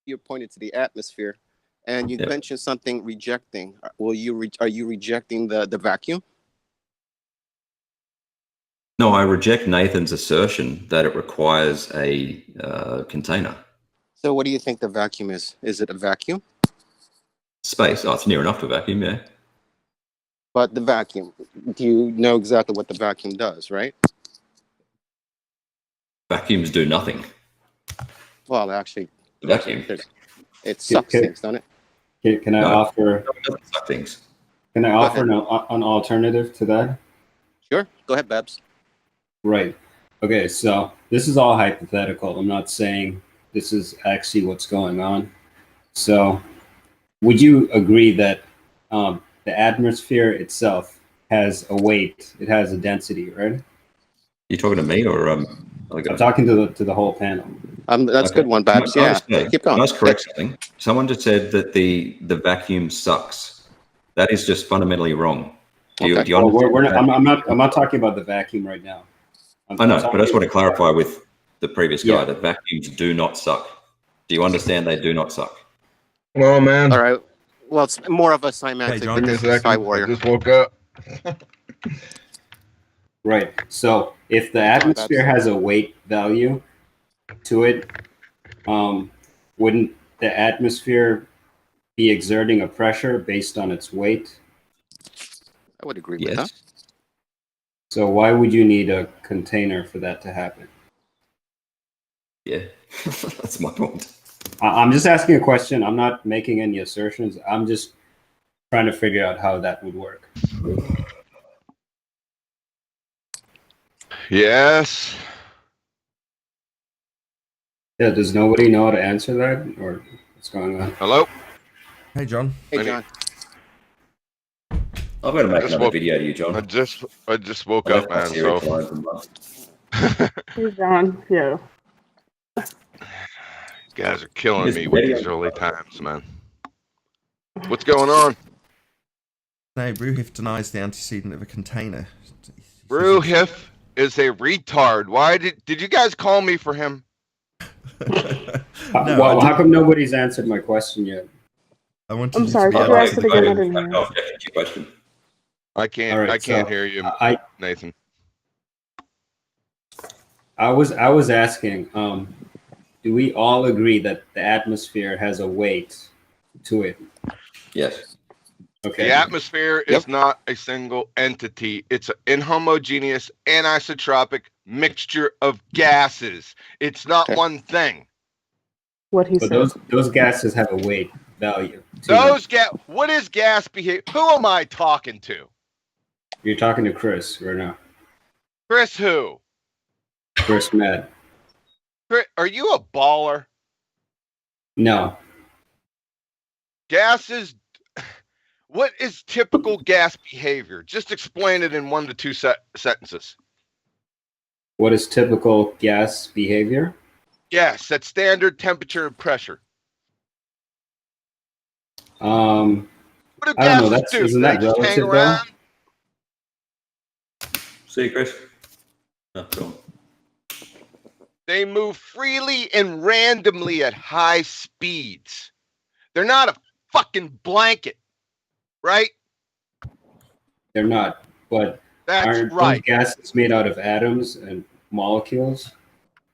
you pointed to the atmosphere, and you mentioned something rejecting. Are you rejecting the vacuum? No, I reject Nathan's assertion that it requires a container. So what do you think the vacuum is? Is it a vacuum? Space. Oh, it's near enough to a vacuum, yeah. But the vacuum, do you know exactly what the vacuum does, right? Vacuums do nothing. Well, actually, The vacuum. it sucks things, doesn't it? Can I offer? It doesn't suck things. Can I offer an alternative to that? Sure. Go ahead, Babs. Right. Okay, so this is all hypothetical. I'm not saying this is actually what's going on. So would you agree that the atmosphere itself has a weight, it has a density, right? You talking to me or I'm talking to the whole panel. That's a good one, Babs. Yeah, keep going. Can I just correct something? Someone just said that the vacuum sucks. That is just fundamentally wrong. Do you understand? I'm not talking about the vacuum right now. I know, but I just want to clarify with the previous guy that vacuums do not suck. Do you understand they do not suck? Well, man. All right. Well, it's more of a semantic. Hey, John, give me a second. I just woke up. Right. So if the atmosphere has a weight value to it, wouldn't the atmosphere be exerting a pressure based on its weight? I would agree with that. So why would you need a container for that to happen? Yeah, that's my point. I'm just asking a question. I'm not making any assertions. I'm just trying to figure out how that would work. Yes. Yeah, does nobody know how to answer that, or what's going on? Hello? Hey, John. Hey, John. I'm going to make another video to you, John. I just woke up, man. So. Hey, John. Yeah. You guys are killing me with these early times, man. What's going on? No, Roohiff denies the antecedent of a container. Roohiff is a retard. Why did you guys call me for him? Well, how come nobody's answered my question yet? I'm sorry. Could you ask it again? I didn't hear. Question. I can't hear you, Nathan. I was asking, do we all agree that the atmosphere has a weight to it? Yes. Okay. The atmosphere is not a single entity. It's an inhomogeneous, anisotropic mixture of gases. It's not one thing. What he said. Those gases have a weight value. What is gas behavior? Who am I talking to? You're talking to Chris right now. Chris who? Chris Med. Are you a baller? No. Gases. What is typical gas behavior? Just explain it in 1 to 2 sentences. What is typical gas behavior? Yes, at standard temperature and pressure. I don't know. Isn't that relative though? See you, Chris. No, go on. They move freely and randomly at high speeds. They're not a fucking blanket, right? They're not, but aren't those gases made out of atoms and molecules?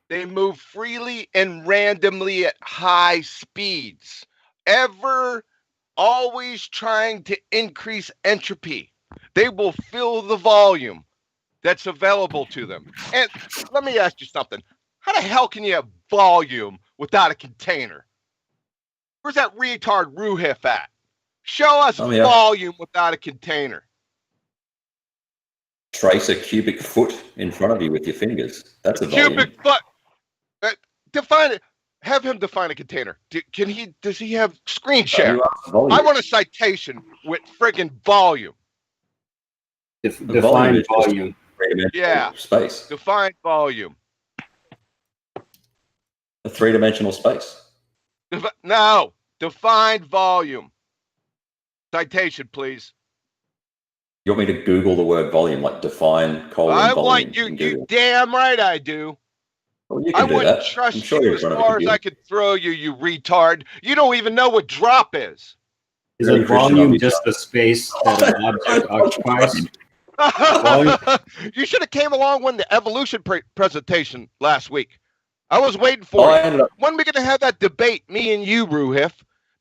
They move freely and randomly at high speeds. Always trying to increase entropy. They will fill the volume that's available to them. And let me ask you something. How the hell can you have volume without a container? Where's that retard Roohiff at? Show us volume without a container. Trace a cubic foot in front of you with your fingers. That's a volume. Cubic foot. Define it. Have him define a container. Does he have screen share? I want a citation with friggin' volume. Define volume. Yeah. Space. Define volume. A three-dimensional space. No. Define volume. Citation, please. You want me to Google the word volume, like define colon volume? I want you damn right I do. Well, you I can do wouldn't that. trust I'm sure you you're as in front of a far as computer. I could throw you, you retard. You don't even know what drop is. Is Really, a Christian, volume I'll be just the space that an object occupies? You should have came along when the evolution presentation last week. I was waiting Oh, for I you. ended up. When are we going to have that debate, me and you, Roohiff?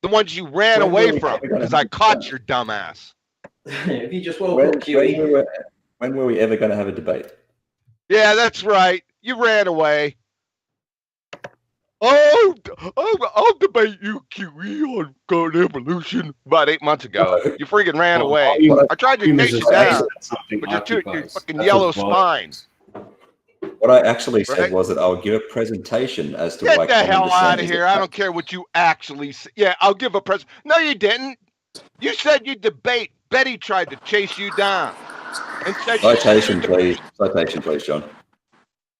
The ones you ran When away were we from ever gonna because I have caught that? your dumb ass. If you just woke When, up, QE. when were we ever going to have a debate? Yeah, that's right. You ran away. Oh, I'll debate you, QE, on God evolution about 8 months ago. No. You freaking ran Well, away. volume- I tried to volume chase is a you space down that something with your occupies. fucking That's yellow what volume spine. is. What I actually said Right? was that I'll give a presentation as to Get why the common hell descent out of is here. I don't care what you actually say. Yeah, I'll give a present. No, you didn't. You said you'd debate. Betty tried to chase you down. And said Citation, please. Citation, please, John.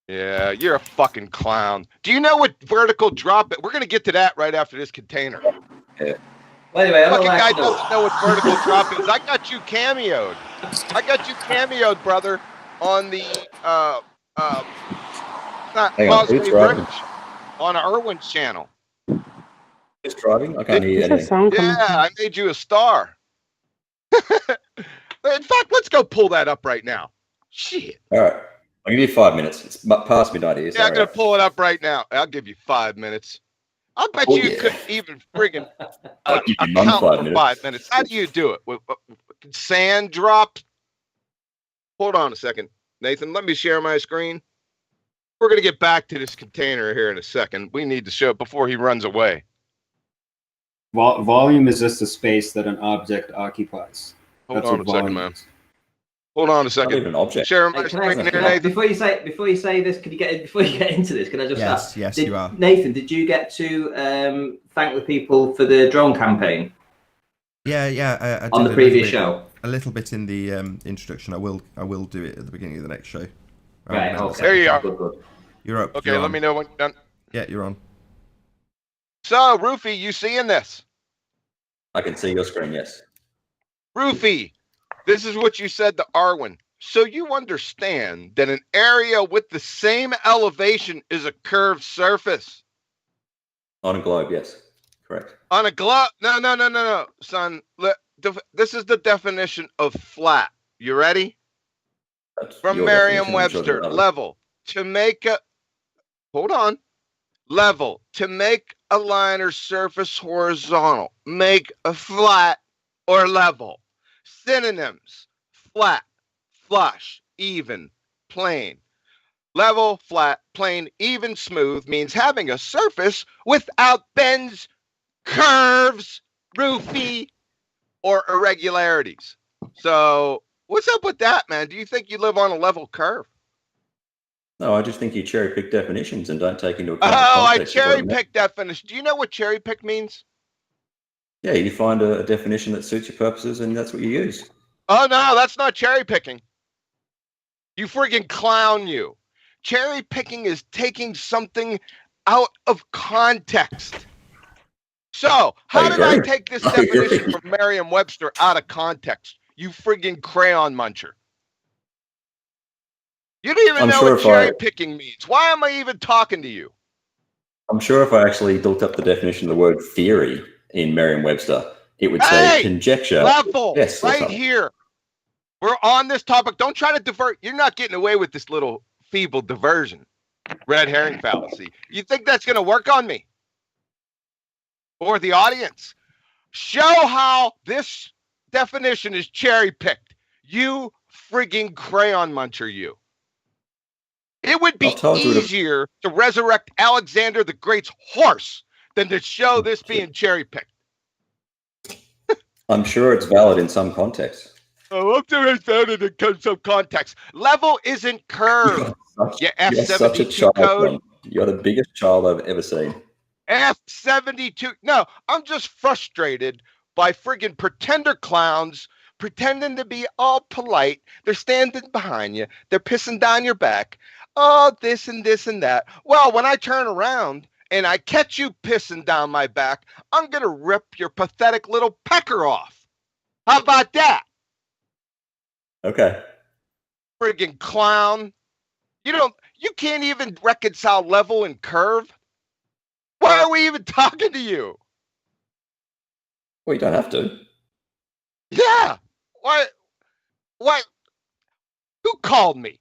Yeah, you're a fucking clown. Do you know what vertical drop it? We're going to get to that right after this container. Yeah. Well, anyway, Fucking guy unelectable. doesn't know what vertical drop is. I got you cameoed. Brother, on the Hang on, who's Causeway driving? Bridge on Irwin's channel. Who's driving? I can't hear What's that anything. sound coming Yeah, from? I made you a star. In fact, let's go pull that up right now. Shit. All right. I'll give you 5 minutes. It's past midnight here. Yeah, I'm going to pull it up right now. I'll give you 5 minutes. I'll bet Oh, you yeah. couldn't even friggin' I'll give you none account 5 for minutes. 5 minutes. How do you do it? With sand drop? Hold on a second, Nathan. Let me share my screen. We're going to get back to this container here in a second. We need to show it before he runs away. Volume is just a space that an object occupies. Hold That's on what a second, volume man. is. Hold on a Not second. even an object. Share my Hey, screen here, can I, Nathan. before you say this, could you get before you get into this? Can I just ask? Yes, you are. Nathan, did you get to thank the people for the drone campaign Yeah, I did on the previous show? A little bit in the introduction. I will do it at the beginning of the next show. Right. Now, Okay. There you are. Good. You're up. Okay, you're let on. me know when you're done. Yeah, you're on. So, Roofy, you seeing this? I can see your screen, yes. Roofy, this is what you said to Arwen. So you understand that an area with the same elevation is a curved surface. On a globe, yes. Correct. On a globe? No, son. This is the definition of flat. You ready? That's From your definition, I'm sure Merriam-Webster, there's others. level. To make a... Hold on. Level. To make a line or surface horizontal. Make a flat or level. Synonyms. Flat, flush, even, plane. Level, flat, plane, even, smooth means having a surface without bends, curves, roofy, or irregularities. So, what's up with that, man? Do you think you live on a level curve? No, I just think you cherry pick definitions and don't take into account Oh, the I context of what cherry it means. pick definition. Do you know what cherry pick means? Yeah, you find a definition that suits your purposes and that's what you use. Oh, no, that's not cherry picking. You friggin' clown, you. Cherry picking is taking something out of context. So, how did I agree. take this I definition agree. from Merriam-Webster out of context? You friggin' crayon muncher. You don't even I'm know sure what if cherry I- picking means. Why am I even talking to you? I'm sure if I actually looked up the definition of the word theory in Merriam-Webster, it would say Hey! conjecture. Level, Yes, what's right up? here. We're on this topic. Don't try to divert. You're not getting away with this little feeble diversion. Red herring fallacy. You think that's going to work on me? Or the audience? Show how this definition is cherry picked. You frigging crayon muncher, you. It would be I've told you to- easier to resurrect Alexander the Great's horse than to show this being cherry picked. I'm sure it's valid in some context. Oh, I'm sure it's found in some context. Level isn't curved. Yeah, You're such a F72 child, code. John. You're the biggest child I've ever seen. F72. No, I'm just frustrated by friggin' pretender clowns pretending to be all polite. They're standing behind you. They're pissing down your back. Oh, this and this and that. Well, when I turn around and I catch you pissing down my back, I'm going to rip your pathetic little pecker off. How about that? Okay. Friggin' clown. You can't even reconcile level and curve. Why are we even talking to you? Well, you don't have to. Yeah. Why? Who called me?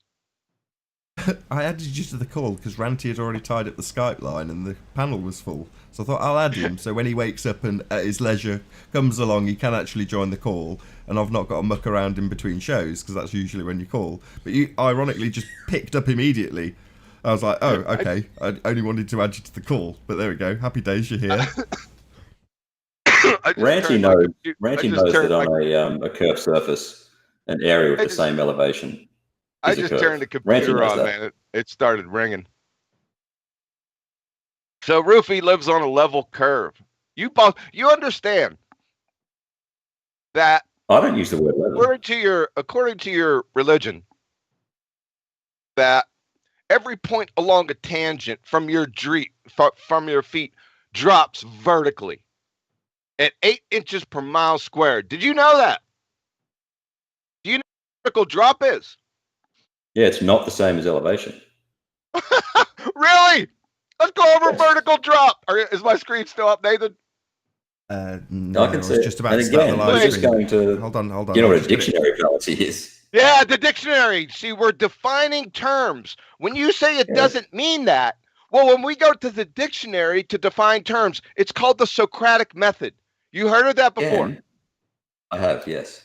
I added you to the call because Ranty had already tied up the Skype line and the panel was full. So I thought I'll add him so when he wakes up and at his leisure comes along, he can actually join the call. And I've not got to muck around in between shows because that's usually when you call. But you ironically just picked up immediately. I was like, oh, okay. I only wanted to add you to the call. But there we go. Happy days, you're here. Ranty knows that on a curved surface, an area with the same elevation. I just turned the computer on, man. It started ringing. So Roofy lives on a level curve. You understand that? I don't use the word level. According to your religion, that every point along a tangent from your feet drops vertically at 8 inches per mile squared. Did you know that? Do you know what vertical drop is? Yeah, it's not the same as elevation. Really? Let's go over vertical drop. Is my screen still up, Nathan? No, I can see just about and to start again, the live we're just stream. going to. Hold on. You know what a dictionary fallacy is? Yeah, the dictionary. See, we're defining terms. When you say it doesn't mean that, well, when we go to the dictionary to define terms, it's called the Socratic method. You heard of that before? Yeah, I have, yes.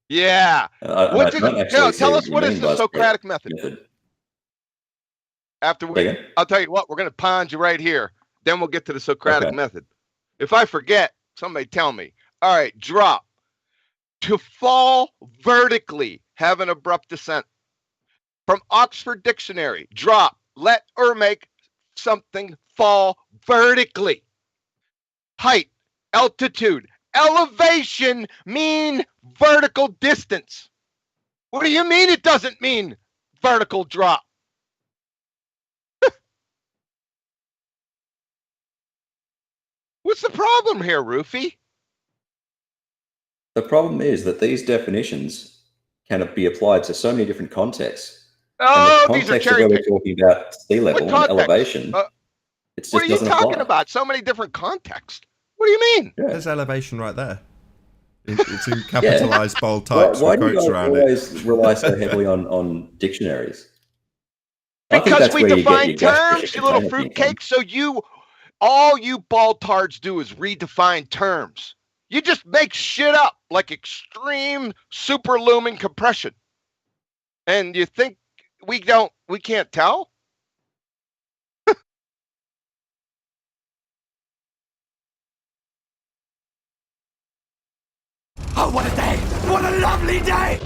Yeah. Tell us what is the Socratic method. I'll tell you what, we're going to pond you right here. Then we'll get to the Socratic method. If I forget, somebody tell me. All right, drop. To fall vertically, have an abrupt descent. From Oxford Dictionary, drop, let or make something fall vertically. Height, altitude, elevation mean vertical distance. What do you mean it doesn't mean vertical drop? What's the problem here, Roofy? The problem is that these definitions can be applied to so many different contexts. Oh, and the context of where we're talking about sea level and elevation, it's just what are you talking about? So many different contexts. What do you mean? Yeah. There's elevation right there. It's in capitalized bold types. Why do you guys always rely so heavily on dictionaries? Because we define terms, you little fruitcake. So all you baltards do is redefine terms. You just make shit up like extreme super looming compression. And you think we can't tell? Oh, what a day! What a lovely day!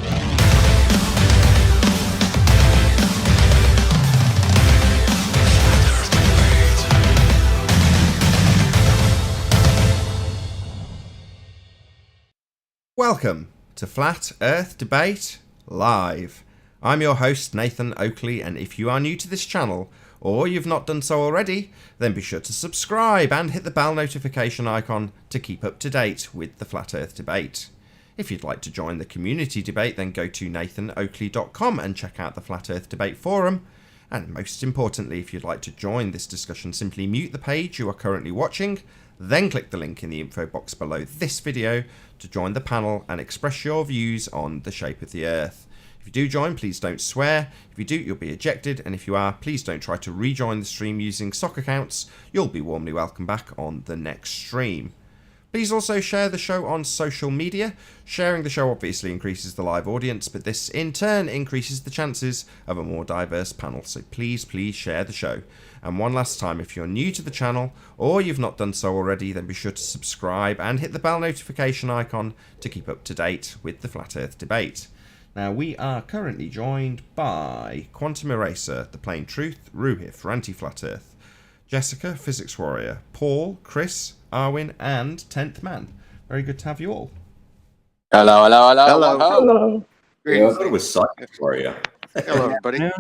Welcome to Flat Earth Debate Live. I'm your host, Nathan Oakley, and if you are new to this channel, or you've not done so already, then be sure to subscribe and hit the bell notification icon to keep up to date with the Flat Earth Debate. If you'd like to join the community debate, then go to nathanoakley.com and check out the Flat Earth Debate forum. And most importantly, if you'd like to join this discussion, simply mute the page you are currently watching, then click the link in the info box below this video to join the panel and express your views on the shape of the Earth. If you do join, please don't swear. If you do, you'll be ejected. And if you are, please don't try to rejoin the stream using sock accounts. You'll be warmly welcome back on the next stream. Please also share the show on social media. Sharing the show obviously increases the live audience, but this in turn increases the chances of a more diverse panel. So please share the show. And one last time, if you're new to the channel or you've not done so already, then be sure to subscribe and hit the bell notification icon to keep up to date with the Flat Earth Debate. Now, we are currently joined by Quantum Eraser, The Plain Truth, Roohiff, Ranty Flat Earth, Jessica, Physics Warrior, Paul, Chris, Arwin, and 10th Man. Very good to have you all. Hello. Hello. I thought it was Science Warrior. Hello, everybody.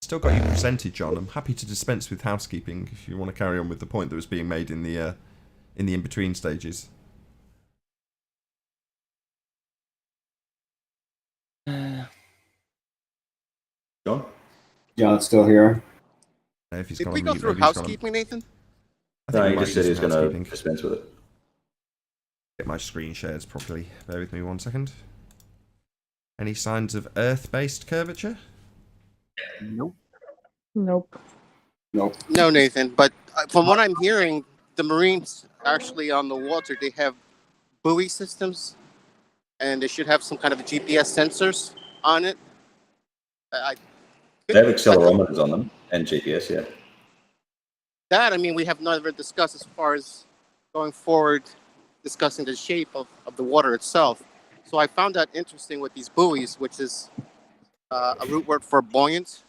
Still got you presented, John. I'm happy to dispense with housekeeping if you want to carry on with the point that was being made in the in-between stages. John? John's still here. If he's Did gone we on go mute, through maybe he's gone on- housekeeping, Nathan? I think No, we he might just do said he's some going housekeeping. to dispense with it. Get my screen shares properly. Bear with me 1 second. Any signs of Earth-based curvature? Nope. Nope. No, Nathan. But from what I'm hearing, the Marines actually on the water, they have buoy systems, and they should have some kind of GPS sensors on it. They have accelerometers on them and GPS, yeah. That, I mean, we have never discussed as far as going forward, discussing the shape of the water itself. So I found that interesting with these buoys, which is a root word for buoyant.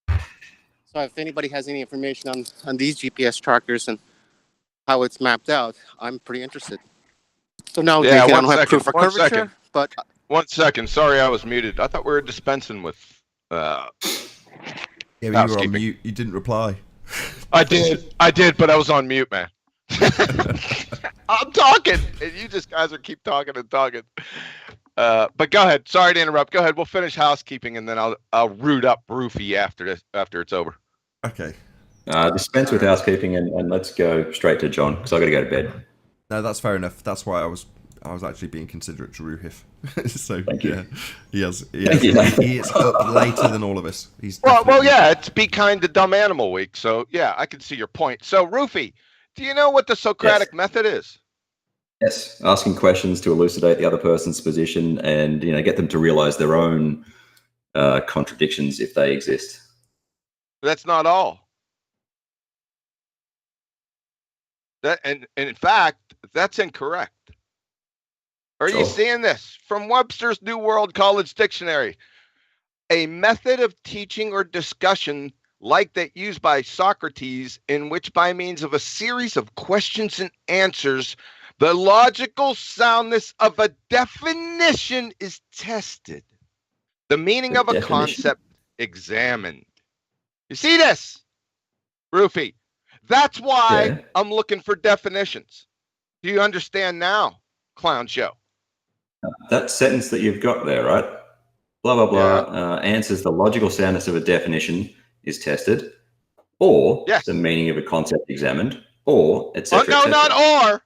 So if anybody has any information on these GPS trackers and how it's mapped out, I'm pretty interested. So now, Yeah, Nathan, I one don't have second, proof for one curvature, second. but 1 second. Sorry, I was muted. I thought we were dispensing with. Yeah, but you were on Housekeeping. mute. You didn't reply. I did, but I was on mute, man. I'm talking, and you just guys are keep talking and talking. But go ahead. Sorry to interrupt. Go ahead. We'll finish housekeeping, and then I'll root up Roofy after it's over. Okay. Dispense with housekeeping and let's go straight to John because I got to go to bed. No, that's fair enough. That's why I was actually being considerate to Roohiff. So Thank you. yeah, he is up later than all of us. He's Well, yeah. It's Be Kind to Dumb Animal Week, so yeah, I can see your point. So, Roofy, do you know what the Socratic method is? Yes, asking questions to elucidate the other person's position and get them to realize their own contradictions if they exist. That's not all. And in fact, that's incorrect. Are you seeing this? From Webster's New World College Dictionary. A method of teaching or discussion like that used by Socrates, in which by means of a series of questions and answers, the logical soundness of a definition is tested. The meaning of a concept examined. You see this, Roofy? That's why I'm looking for definitions. Do you understand now, Clown Show? That sentence that you've got there, right? Blah, blah, blah, answers the logical soundness of a definition is tested, or the meaning of a concept examined, or etc. No, not or.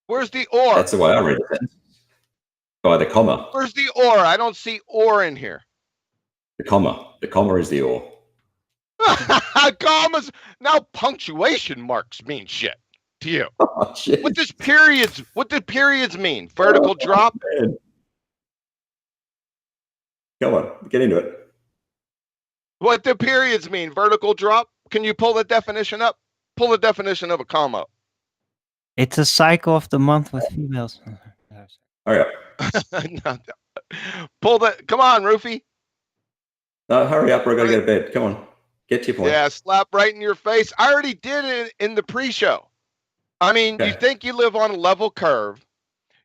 Where's the or? That's the way I read the sentence. By the comma. Where's the or? I don't see or in here. The comma. The comma is the or. Commas. Now punctuation marks mean shit to you. Oh, shit. What did periods mean? Vertical drop? Man. Come on, get into it. What do periods mean? Vertical drop? Can you pull the definition up? Pull the definition of a comma. It's a cycle of the month with females. Hurry up. Come on, Roofy. No, hurry up or I gotta go to bed. Come on. Get to your point. Yeah, slap right in your face. I already did it in the pre-show. I mean, you think you live on a level curve.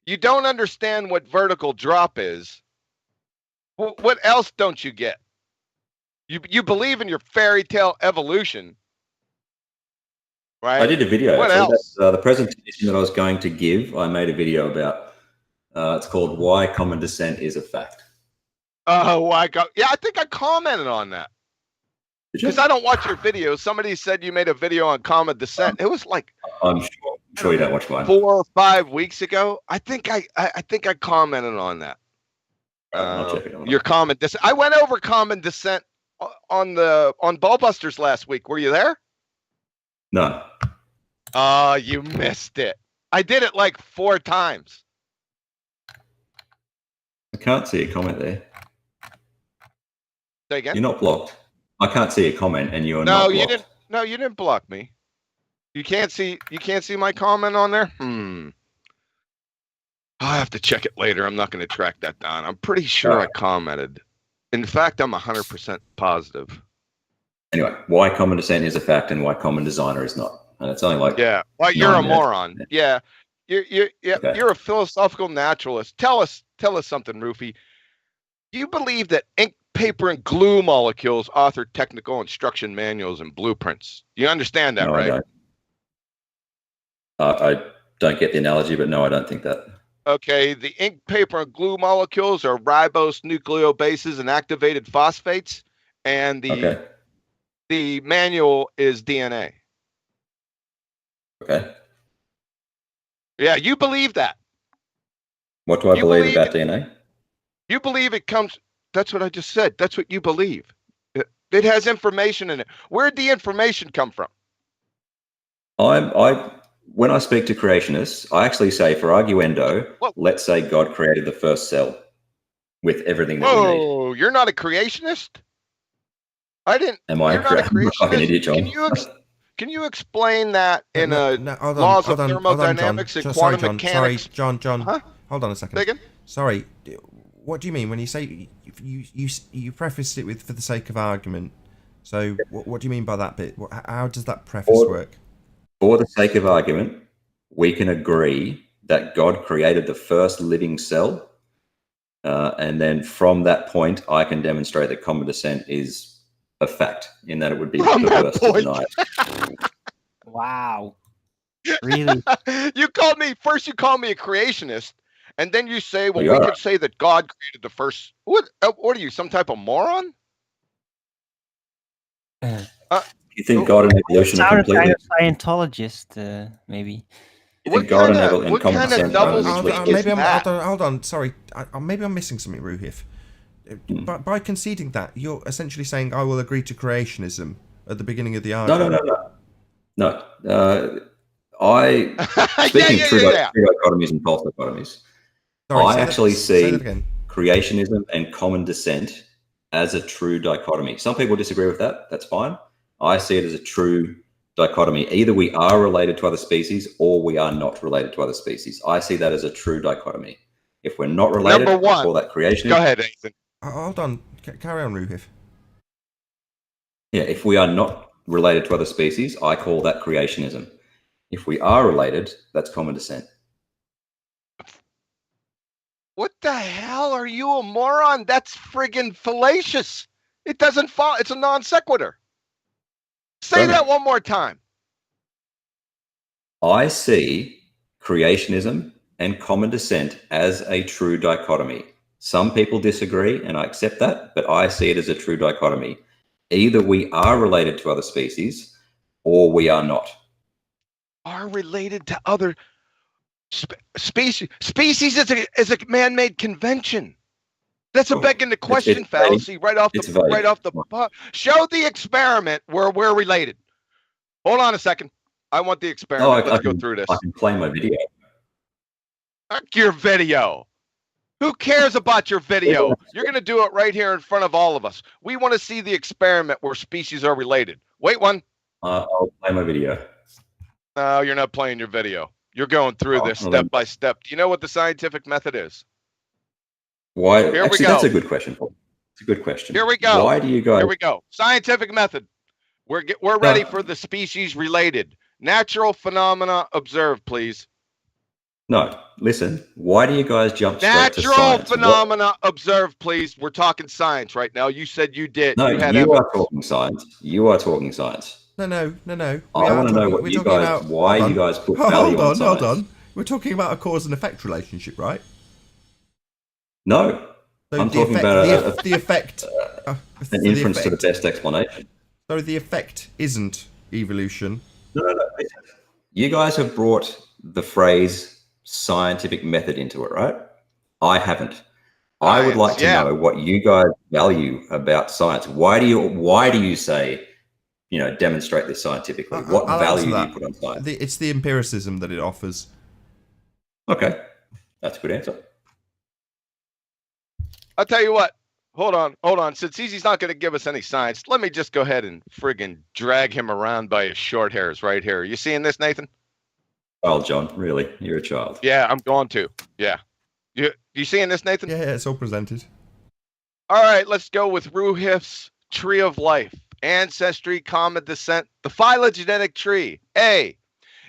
You don't understand what vertical drop is. What else don't you get? You believe in your fairy tale evolution, right? I did a video. What actually. else? The presentation that I was going to give, I made a video about. It's called "Why Common Descent is a Fact." Yeah, I think I commented on that. Because I don't watch your videos. Somebody said you made a video on common descent. It was like I'm sure you don't watch mine. 4 or 5 weeks ago. I think I commented on that. Your common descent. I went over common descent on Ballbusters last week. Were you there? No. Oh, you missed it. I did it like 4 times. I can't see a comment there. Say again? You're not blocked. I can't see a comment, and you're not blocked. You didn't block me. You can't see my comment on there? I'll have to check it later. I'm not going to track that down. I'm pretty sure I commented. In fact, I'm 100% positive. Anyway, why common descent is a fact and why common designer is not. And it's only like well, you're a moron. Yeah. You're a philosophical naturalist. Tell us something, Roofy. Do you believe that ink, paper, and glue molecules author technical instruction manuals and blueprints? You understand that, right? I don't get the analogy, but no, I don't think that. Okay, the ink, paper, and glue molecules are ribose nucleobases and activated phosphates, and the manual is DNA. Okay. Yeah, you believe that. What do I believe about DNA? You believe it comes. That's what I just said. That's what you believe. It has information in it. Where'd the information come from? When I speak to creationists, I actually say, for arguendo, let's say God created the first cell with everything that we need. Oh, you're not a creationist? I didn't. Am I you're not a creationist? an idiot, John? Can you explain that in laws of thermodynamics and quantum mechanics? Sorry, John. Huh? Hold on a second. Second? Sorry. What do you mean when you say you prefaced it with for the sake of argument? So what do you mean by that bit? How does that preface work? For the sake of argument, we can agree that God created the first living cell, and then from that point, I can demonstrate that common descent is a fact, in that it would be perverse to deny it. Wow. Really? You called me a creationist, and then you say, well, we could say that God created the first. What are you, some type of moron? You think God and evolution are completely... kind of Scientologist, maybe. You think God and common descent Hold on. Sorry. Maybe I'm missing something, Roohiff. By conceding that, you're essentially saying I will agree to creationism at the beginning of the argument. No. Speaking of true dichotomies and false dichotomies, I actually see creationism and common descent as a true dichotomy. Some people disagree with that. That's fine. I see it as a true dichotomy. Either we are related to other species or we are not related to other species. I see that as a true dichotomy. If we're not related, I call that creationism. Go ahead, Nathan. Hold on. Carry on, Roohiff. Yeah, if we are not related to other species, I call that creationism. If we are related, that's common descent. What the hell? Are you a moron? That's friggin' fallacious. It doesn't fall. It's a non sequitur. Say that one more time. I see creationism and common descent as a true dichotomy. Some people disagree, and I accept that, but I see it as a true dichotomy. Either we are related to other species or we are not. Are related to other species. Species is a man-made convention. That's a begging the question fallacy right off the show the experiment where we're related. Hold on a second. I want the experiment. Let's go through this. I can play my video. Your video. Who cares about your video? You're going to do it right here in front of all of us. We want to see the experiment where species are related. Wait one. I'll play my video. No, you're not playing your video. You're going through this step by step. Do you know what the scientific method is? Why? Actually, that's a good question. It's a good question. Here we go. Why do you guys? Here we go. Scientific method. We're ready for the species related. Natural phenomena observed, please. No, listen. Why do you guys jump straight to science? Natural phenomena observed, please. We're talking science right now. You said you did. No, you are talking science. You are talking science. No. I want to know what you guys. Why you guys put value on science. Hold on. We're talking about a cause and effect relationship, right? No, so I'm talking about the effect. An inference to the best explanation. So the effect isn't evolution. No. You guys have brought the phrase scientific method into it, right? I haven't. I would like to know what you guys value about science. Why do you say, demonstrate this scientifically? What value do you put on science? It's the empiricism that it offers. Okay, that's a good answer. I'll tell you what. Hold on. Since he's not going to give us any science, let me just go ahead and friggin' drag him around by his short hairs right here. You seeing this, Nathan? Oh, John, really? You're a child. Yeah, I'm going to. Yeah. You seeing this, Nathan? Yeah, it's all presented. All right, let's go with Roohiff's Tree of Life. Ancestry, common descent, the phylogenetic tree. A.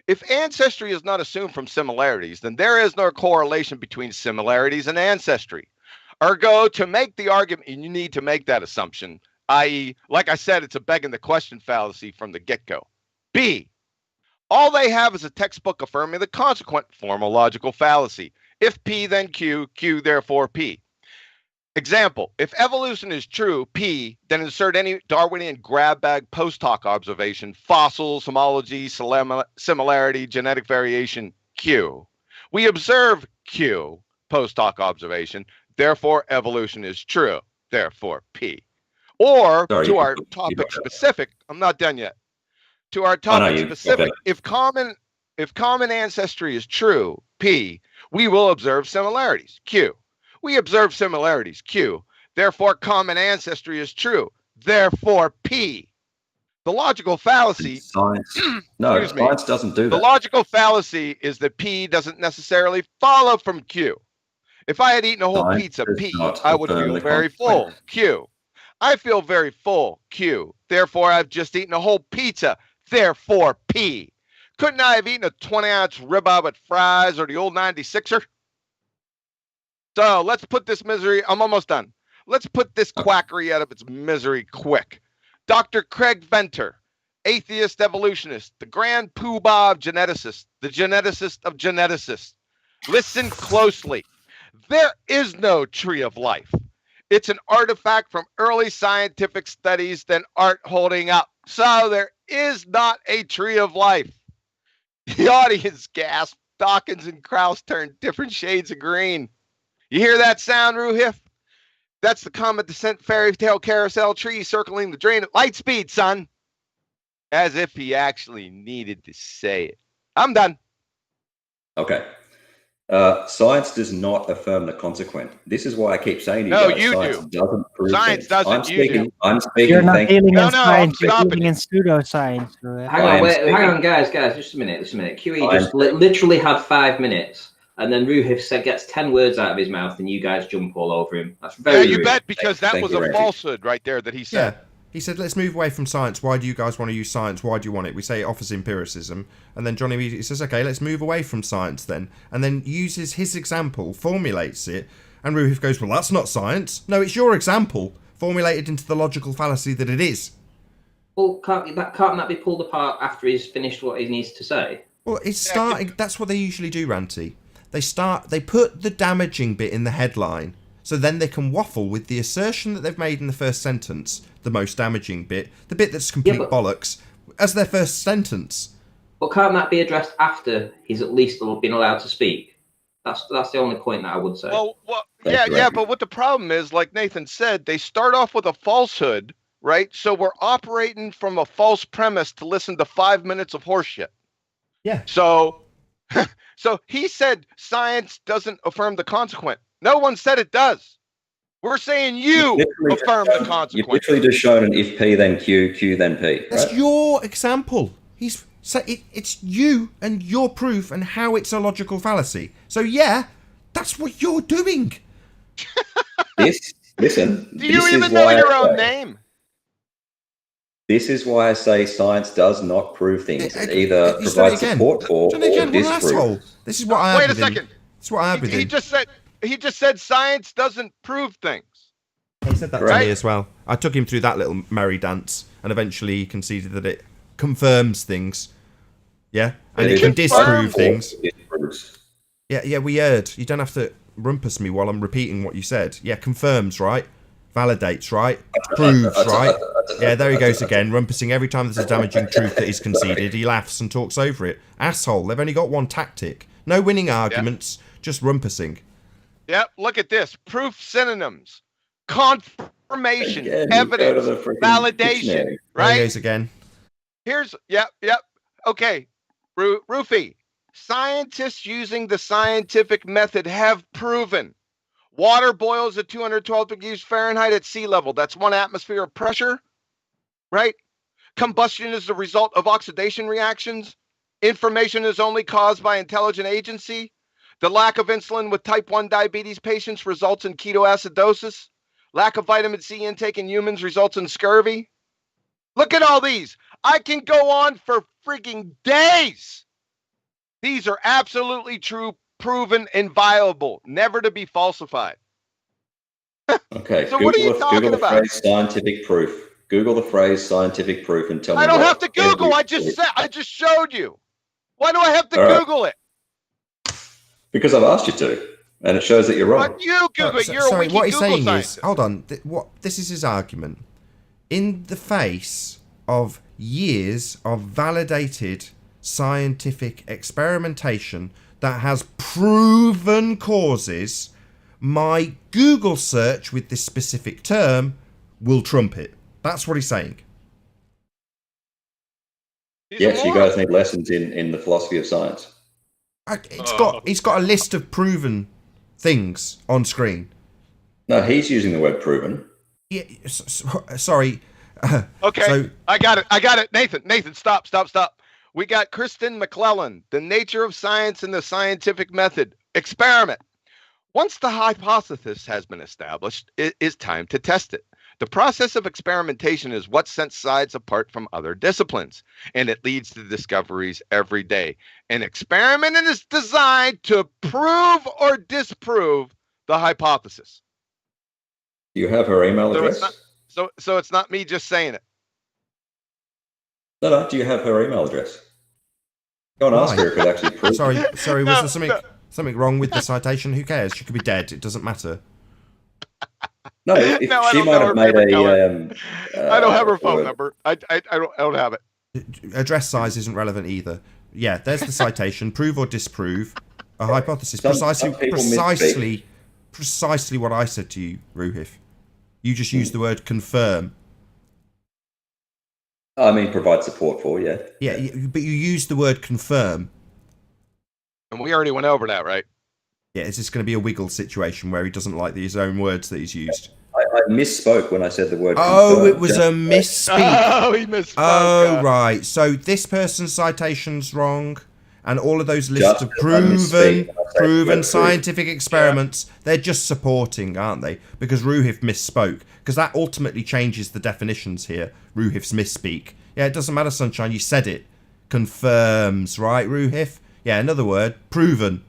If ancestry is not assumed from similarities, then there is no correlation between similarities and ancestry. Ergo, to make the argument, you need to make that assumption, i.e., like I said, it's a begging the question fallacy from the get-go. B. All they have is a textbook affirming the consequent formal logical fallacy. If P, then Q, Q, therefore P. Example, if evolution is true, P, then insert any Darwinian grab bag post hoc observation, fossils, homology, similarity, genetic variation, Q. We observe Q, post hoc observation, therefore evolution is true, therefore P. Or to our topic specific, I'm not done yet. To our topic specific, if common ancestry is true, P, we will observe similarities, Q. We observe similarities, Q. Therefore, common ancestry is true. Therefore, P. The logical fallacy. Science. No, science doesn't do that. The logical fallacy is that P doesn't necessarily follow from Q. If I had eaten a whole pizza, P, I would feel very full, Q. I feel very full, Q. Therefore, I've just eaten a whole pizza. Therefore, P. Couldn't I have eaten a 20-ounce ribeye with fries or the old 96er? So let's put this misery, I'm almost done. Let's put this quackery out of its misery quick. Dr. Craig Venter, atheist evolutionist, the grand poobah of geneticists, the geneticist of geneticists. Listen closely. There is no tree of life. It's an artifact from early scientific studies than art holding up. So there is not a tree of life. The audience gasped. Dawkins and Krauss turned different shades of green. You hear that sound, Roohiff? That's the comet descent fairy tale carousel tree circling the drain at light speed, son. As if he actually needed to say it. I'm done. Okay. Science does not affirm the consequent. This is why I keep saying to you guys, you science do. Doesn't prove Science things. doesn't. I'm speaking. You're not dealing in science. You're stop dealing in pseudoscience. Hang on, guys. Just a minute. QE just literally had 5 minutes. And then Roohiff gets 10 words out of his mouth, and you guys jump all over him. That's very rude. You bet, because that was a falsehood right there that he said. Yeah. He said, let's move away from science. Why do you guys want to use science? Why do you want it? We say it offers empiricism. And then Johnny immediately says, okay, let's move away from science then. And then uses his example, formulates it. And Roohiff goes, well, that's not science. No, it's your example, formulated into the logical fallacy that it is. Well, can't that be pulled apart after he's finished what he needs to say? Well, it's starting. That's what they usually do, Ranty. They put the damaging bit in the headline, so then they can waffle with the assertion that they've made in the first sentence, the most damaging bit, the bit that's complete bollocks, as their first sentence. But can't that be addressed after he's at least been allowed to speak? That's the only point that I would say. Well, yeah, but what the problem is, like Nathan said, they start off with a falsehood, right? So we're operating from a false premise to listen to 5 minutes of horseshit. Yeah. So he said science doesn't affirm the consequent. No one said it does. We're saying you affirm the consequent. You've literally just shown an if P then Q, Q then P. Right? That's your example. It's you and your proof and how it's a logical fallacy. So yeah, that's what you're doing. Listen. Do you even know your own name? This is why I say science does not prove things. It either provides support for or disprove. This is what I Wait a second. This is what I have with him. He just said science doesn't prove things. He said that to me as well. I took him through that little merry dance, and eventually he conceded that it confirms things. Yeah, and it can disprove things. Yeah, we heard. You don't have to rumpus me while I'm repeating what you said. Yeah, confirms, right? Validates, right? Proves, right? Yeah, there he goes again, rumpusing every time there's a damaging truth that is conceded. He laughs and talks over it. Asshole, they've only got one tactic. No winning arguments, just rumpusing. Yep, look at this. Proof synonyms. Confirmation, evidence, validation, right? There he goes again. Yep. Okay, Roofy. Scientists using the scientific method have proven water boils at 212 degrees Fahrenheit at sea level. That's 1 atmosphere of pressure, right? Combustion is the result of oxidation reactions. Information is only caused by intelligent agency. The lack of insulin with type 1 diabetes patients results in ketoacidosis. Lack of vitamin C intake in humans results in scurvy. Look at all these. I can go on for freaking days. These are absolutely true, proven, inviolable, never to be falsified. Okay. So what are you talking about? Google the phrase scientific proof. Google the phrase scientific proof and tell me. I don't have to Google. I just showed you. Why do I have to Google it? Because I've asked you to, and it shows that you're wrong. But you Google, you're a wiki what he's Google saying scientist. is, hold on, this is his argument. In the face of years of validated scientific experimentation that has proven causes, my Google search with this specific term will trump it. That's what he's saying. Yes, you guys need lessons in the philosophy of science. It's got a list of proven things on screen. No, he's using the word proven. Yeah, sorry. Okay, So, I got it. Nathan, stop. We got Kristen McClellan, The Nature of Science and the Scientific Method. Experiment. Once the hypothesis has been established, it is time to test it. The process of experimentation is what sets science apart from other disciplines, and it leads to discoveries every day. An experiment is designed to prove or disprove the hypothesis. Do you have her email address? So it's not me just saying it. No, do you have her email address? Go and ask her if it actually proves it. Sorry, was there something wrong with the citation? Who cares? She could be dead. It doesn't matter. No, if she might have made I don't have her phone number. I don't have it. Address size isn't relevant either. Yeah, there's the citation. Prove or disprove a hypothesis. Some Precisely what I said to you, Roohiff. You just used the word confirm. I mean, provide support for, yeah. Yeah, but you used the word confirm. And we already went over that, right? Yeah, is this going to be a wiggle situation where he doesn't like his own words that he's used? I misspoke when I said the word confirm. Oh, it was a misspeak. Oh, he misspoke. Oh, right. So this person's citation's wrong, and all of those lists of proven scientific experiments, they're just supporting, aren't they? Because Roohiff misspoke. Because that ultimately changes the definitions here. Roohiff's misspeak. Yeah, it doesn't matter, Sunshine. You said it. Confirms, right, Roohiff? Yeah, another word. Proven.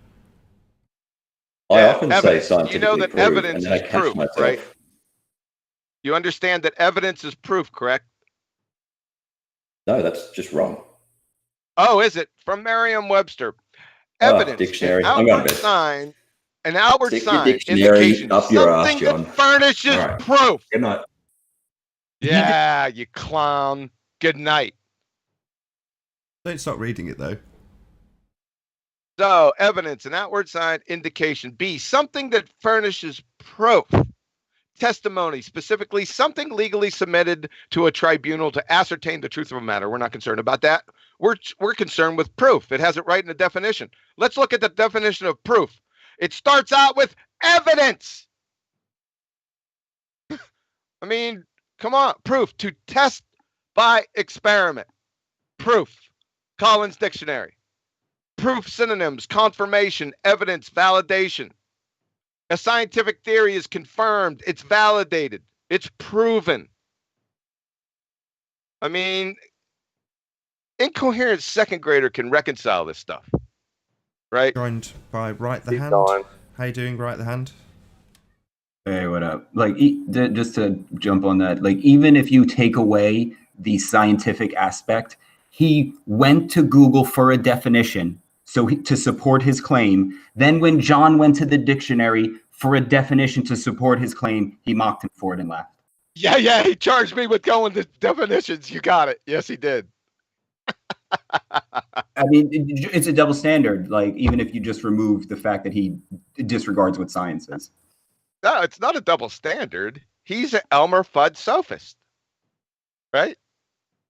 I often say scientifically You know that proved, evidence and then is I catch proof, myself. right? You understand that evidence is proof, correct? No, that's just wrong. Oh, is it? From Merriam-Webster. Evidence, dictionary. an outward sign indication up your ass, something John. that furnishes proof. Good night. Yeah, you clown. Good night. Don't stop reading it, though. So, evidence, an outward sign indication. B, something that furnishes proof. Testimony, specifically something legally submitted to a tribunal to ascertain the truth of a matter. We're not concerned about that. We're concerned with proof. It has it right in the definition. Let's look at the definition of proof. It starts out with evidence. I mean, come on. Proof, to test by experiment. Proof, Collins Dictionary. Proof synonyms, confirmation, evidence, validation. A scientific theory is confirmed. It's validated. It's proven. I mean, incoherent second grader can reconcile this stuff, right? Joined by Right the Hand. How you doing, Right the Hand? Hey, what up? Like, just to jump on that, like, even if you take away the scientific aspect, he went to Google for a definition to support his claim. Then when John went to the dictionary for a definition to support his claim, he mocked him for it and laughed. Yeah, he charged me with going to definitions. You got it. Yes, he did. I mean, it's a double standard, like, even if you just remove the fact that he disregards what science is. No, it's not a double standard. He's an Elmer Fudd sophist, right?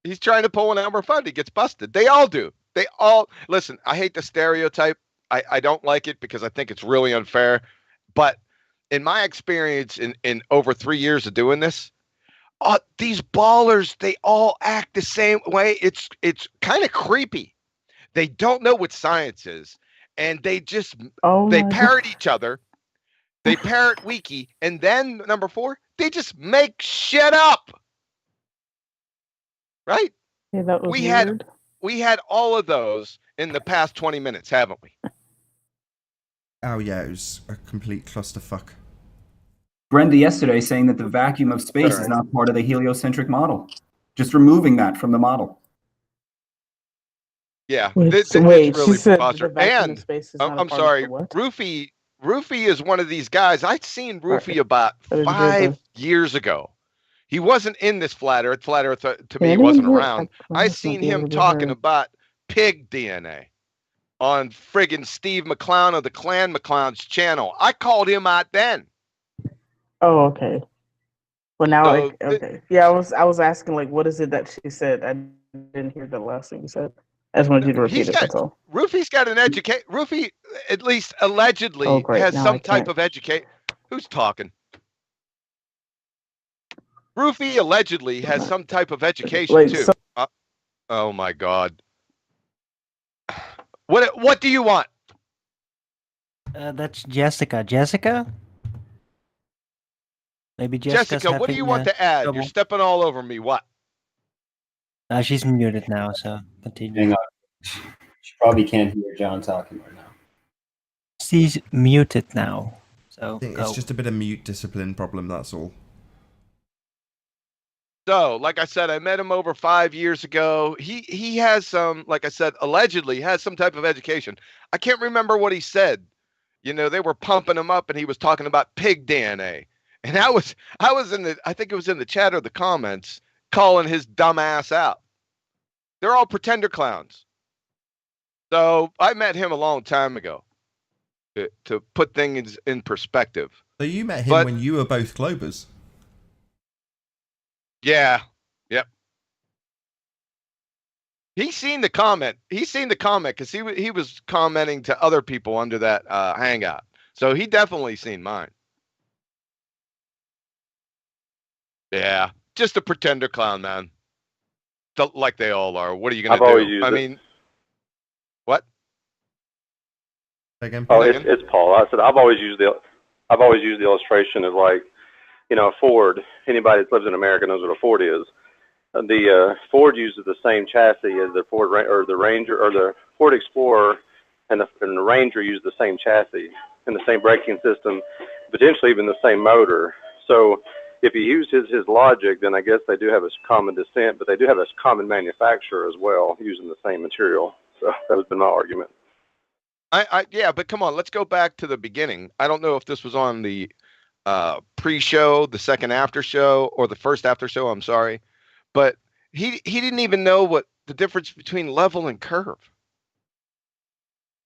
He's trying to pull an Elmer Fudd. He gets busted. They all do. They all listen. I hate the stereotype. I don't like it because I think it's really unfair. But in my experience, in over 3 years of doing this, these ballers, they all act the same way. It's kind of creepy. They don't know what science is, and they just they parrot each other. They parrot wiki, and then number 4, they just make shit up. Right? Yeah, that was weird. We had all of those in the past 20 minutes, haven't we? Oh yeah, it was a complete clusterfuck. Brenda yesterday saying that the vacuum of space is not part of the heliocentric model. Just removing that from the model. Yeah, Wait, this she really said the preposterous. vacuum And of space is not a I'm part sorry, of the what? Roofy is one of these guys. I'd seen Roofy Right. about I didn't hear 5 years ago. He wasn't in this flat Earth. Flat Earth to me Yeah, I he didn't wasn't hear. around. I I must not seen be able him to be talking heard. about pig DNA on friggin' Steve McClown of the Clan McClown's channel. I called him out then. Oh, okay. Well, now, So okay. Yeah, I was asking, like, what is it that she said? I didn't hear the last thing you said. I just wanted you to repeat it. That's all. Roofy's got an educate. Roofy, at least allegedly, Oh, great. has Now I some type can't. of educate. Who's talking? Roofy allegedly has some type of education Like, too. so- Oh my God. What do you want? That's Jessica. Jessica? Maybe Jessica's Jessica, what do you having, want to add? trouble. You're stepping all over me. What? She's muted now, so continue. Hang on. She probably can't hear John talking right now. She's muted now, so I think go. it's just a bit of mute discipline problem, that's all. So, like I said, I met him over 5 years ago. He has some, like I said, allegedly has some type of education. I can't remember what he said. You know, they were pumping him up and he was talking about pig DNA. And I was I think it was in the chat or the comments calling his dumb ass out. They're all pretender clowns. So I met him a long time ago to put things in perspective. So you met him when you were both Globers? Yeah. Yep. He's seen the comment. He's seen the comment because he was commenting to other people under that hangout. So he definitely seen mine. Yeah. Just a pretender clown, man. Like they all are. What are you going to do? I mean, what? Again, oh, it's Paul. I said I've always used the illustration of, like, you know, a Ford. Anybody that lives in America knows what a Ford is. The Ford uses the same chassis as the Ford or the Ranger or the Ford Explorer, and the Ranger use the same chassis and the same braking system, potentially even the same motor. So if you use his logic, then I guess they do have a common descent, but they do have a common manufacturer as well, using the same material. So that has been my argument. Yeah, but come on, let's go back to the beginning. I don't know if this was on the pre-show, the second after show, or the first after show. I'm sorry, but he didn't even know what the difference between level and curve.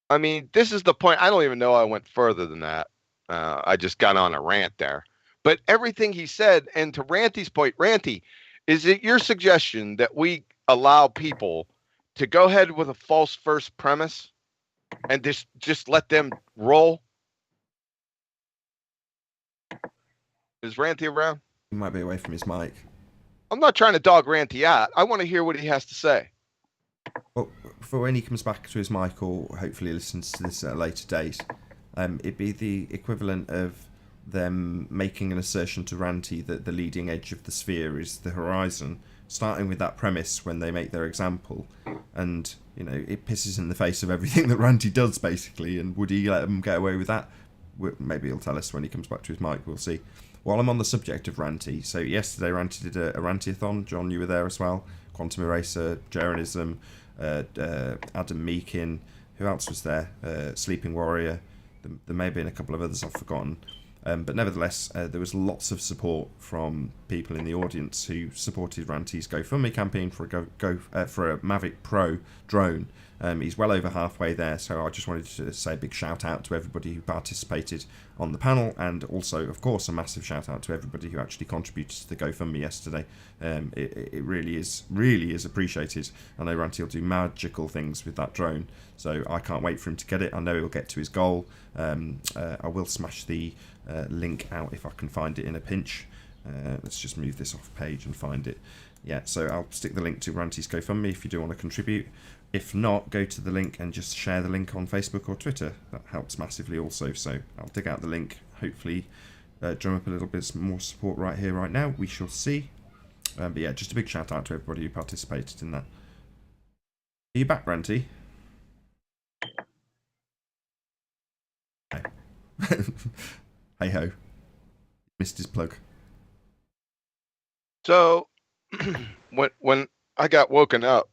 I mean, this is the point. I don't even know I went further than that. I just got on a rant there. But everything he said, and to Ranty's point, Ranty, is it your suggestion that we allow people to go ahead with a false first premise and just let them roll? Is Ranty around? He might be away from his mic. I'm not trying to dog Ranty out. I want to hear what he has to say. Well, for when he comes back to his mic, or hopefully listens to this at a later date, it'd be the equivalent of them making an assertion to Ranty that the leading edge of the sphere is the horizon, starting with that premise when they make their example, and you know it pisses in the face of everything that Ranty does basically. And would he let them get away with that? Maybe he'll tell us when he comes back to his mic. We'll see. While I'm on the subject of Ranty, so yesterday Ranty did a Ranty-a-thon. John, you were there as well. Quantum Eraser, Jeranism, Adam Meakin. Who else was there? Sleeping Warrior. There may have been a couple of others I've forgotten. But nevertheless, there was lots of support from people in the audience who supported Ranty's GoFundMe campaign for a Mavic Pro drone. He's well over halfway there, so I just wanted to say a big shout out to everybody who participated on the panel, and also, of course, a massive shout out to everybody who actually contributed to the GoFundMe yesterday. It really is appreciated. I know Ranty will do magical things with that drone, so I can't wait for him to get it. I know he'll get to his goal. I will smash the link out if I can find it in a pinch. Let's just move this off page and find it. Yeah, so I'll stick the link to Ranty's GoFundMe if you do want to contribute. If not, go to the link and just share the link on Facebook or Twitter. That helps massively also. So I'll dig out the link, hopefully drum up a little bit more support right here, right now. We shall see. But yeah, just a big shout out to everybody who participated in that. Are you back, Ranty? Hey ho. Missed his plug. So when I got woken up,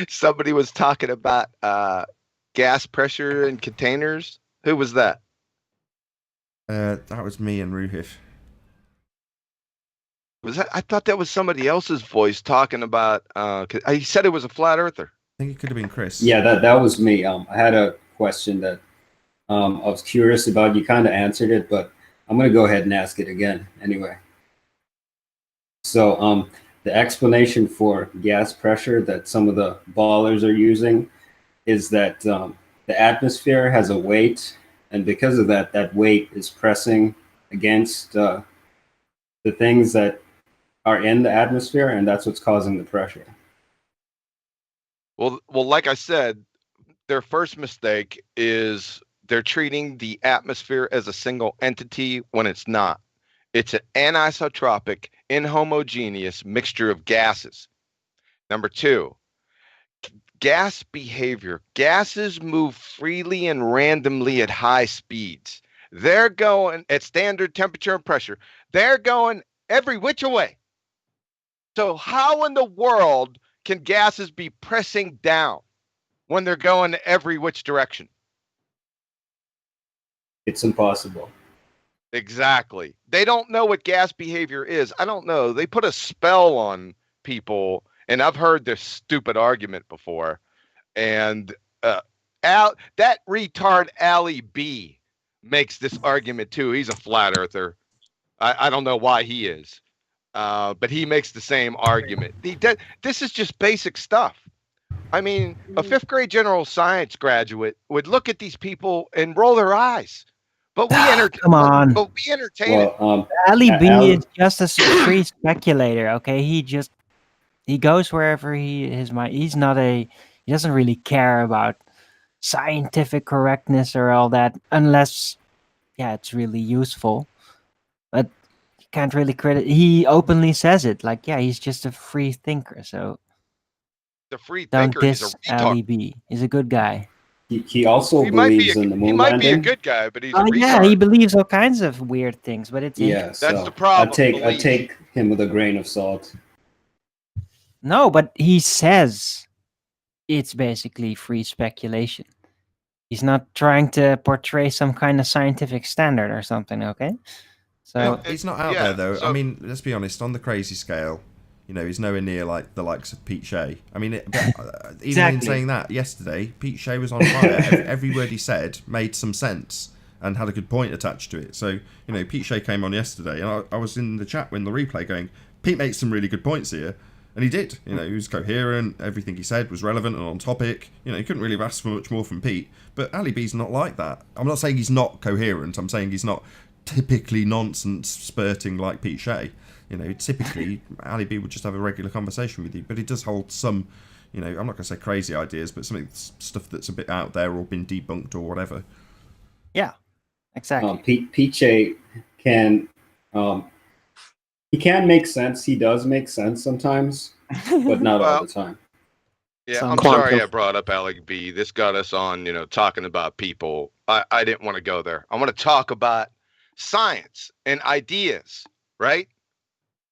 Somebody was talking about gas pressure in containers. Who was that? That was me and Roohiff. Was that? I thought that was somebody else's voice talking about. He said it was a flat earther. I think it could have been Chris. Yeah, that was me. I had a question that I was curious about. You kind of answered it, but I'm going to go ahead and ask it again anyway. So the explanation for gas pressure that some of the ballers are using is that the atmosphere has a weight, and because of that, that weight is pressing against the things that are in the atmosphere, and that's what's causing the pressure. Well, like I said, their first mistake is they're treating the atmosphere as a single entity when it's not. It's an anisotropic, inhomogeneous mixture of gases. Number two, gas behavior. Gases move freely and randomly at high speeds. They're going at standard temperature and pressure. They're going every which way. So how in the world can gases be pressing down when they're going every which direction? It's impossible. Exactly. They don't know what gas behavior is. I don't know. They put a spell on people, and I've heard this stupid argument before. And that retard Ali B makes this argument too. He's a flat earther. I don't know why he is, but he makes the same argument. This is just basic stuff. I mean, a fifth grade general science graduate would look at these people and roll their eyes. But we Come on. But we entertain it. Ali B is just a free speculator. Okay, he goes wherever his mind. He doesn't really care about scientific correctness or all that, unless it's really useful. But you can't really credit. He openly says it. Like, he's just a free thinker. So the free don't thinker. diss He's a Ali B. He's a good guy. He also believes in the moon He might landing. be a good guy, but he's a retard. Yeah, he believes all kinds of weird things, but it's That's the problem. I take him with a grain of salt. No, but he says it's basically free speculation. He's not trying to portray some kind of scientific standard or something, okay? So he's not out there though. I mean, let's be honest. On the crazy scale, he's nowhere near like the likes of Pete Shea. I mean, even in saying that yesterday, Pete Shea was on fire. Every word he said made some sense and had a good point attached to it. So, Pete Shea came on yesterday, and I was in the chat when the replay going, Pete makes some really good points here. And he did. He was coherent. Everything he said was relevant and on topic. He couldn't really have asked for much more from Pete. But Ali B's not like that. I'm not saying he's not coherent. I'm saying he's not typically nonsense spurting like Pete Shea. Typically, Ali B would just have a regular conversation with you. But he does hold some, I'm not going to say crazy ideas, but stuff that's a bit out there or been debunked or whatever. Yeah, exactly. Pete Shea can... he can make sense. He does make sense sometimes, but not all the time. Yeah, I'm sorry I brought up Alec B. This got us on, talking about people. I didn't want to go there. I want to talk about science and ideas, right?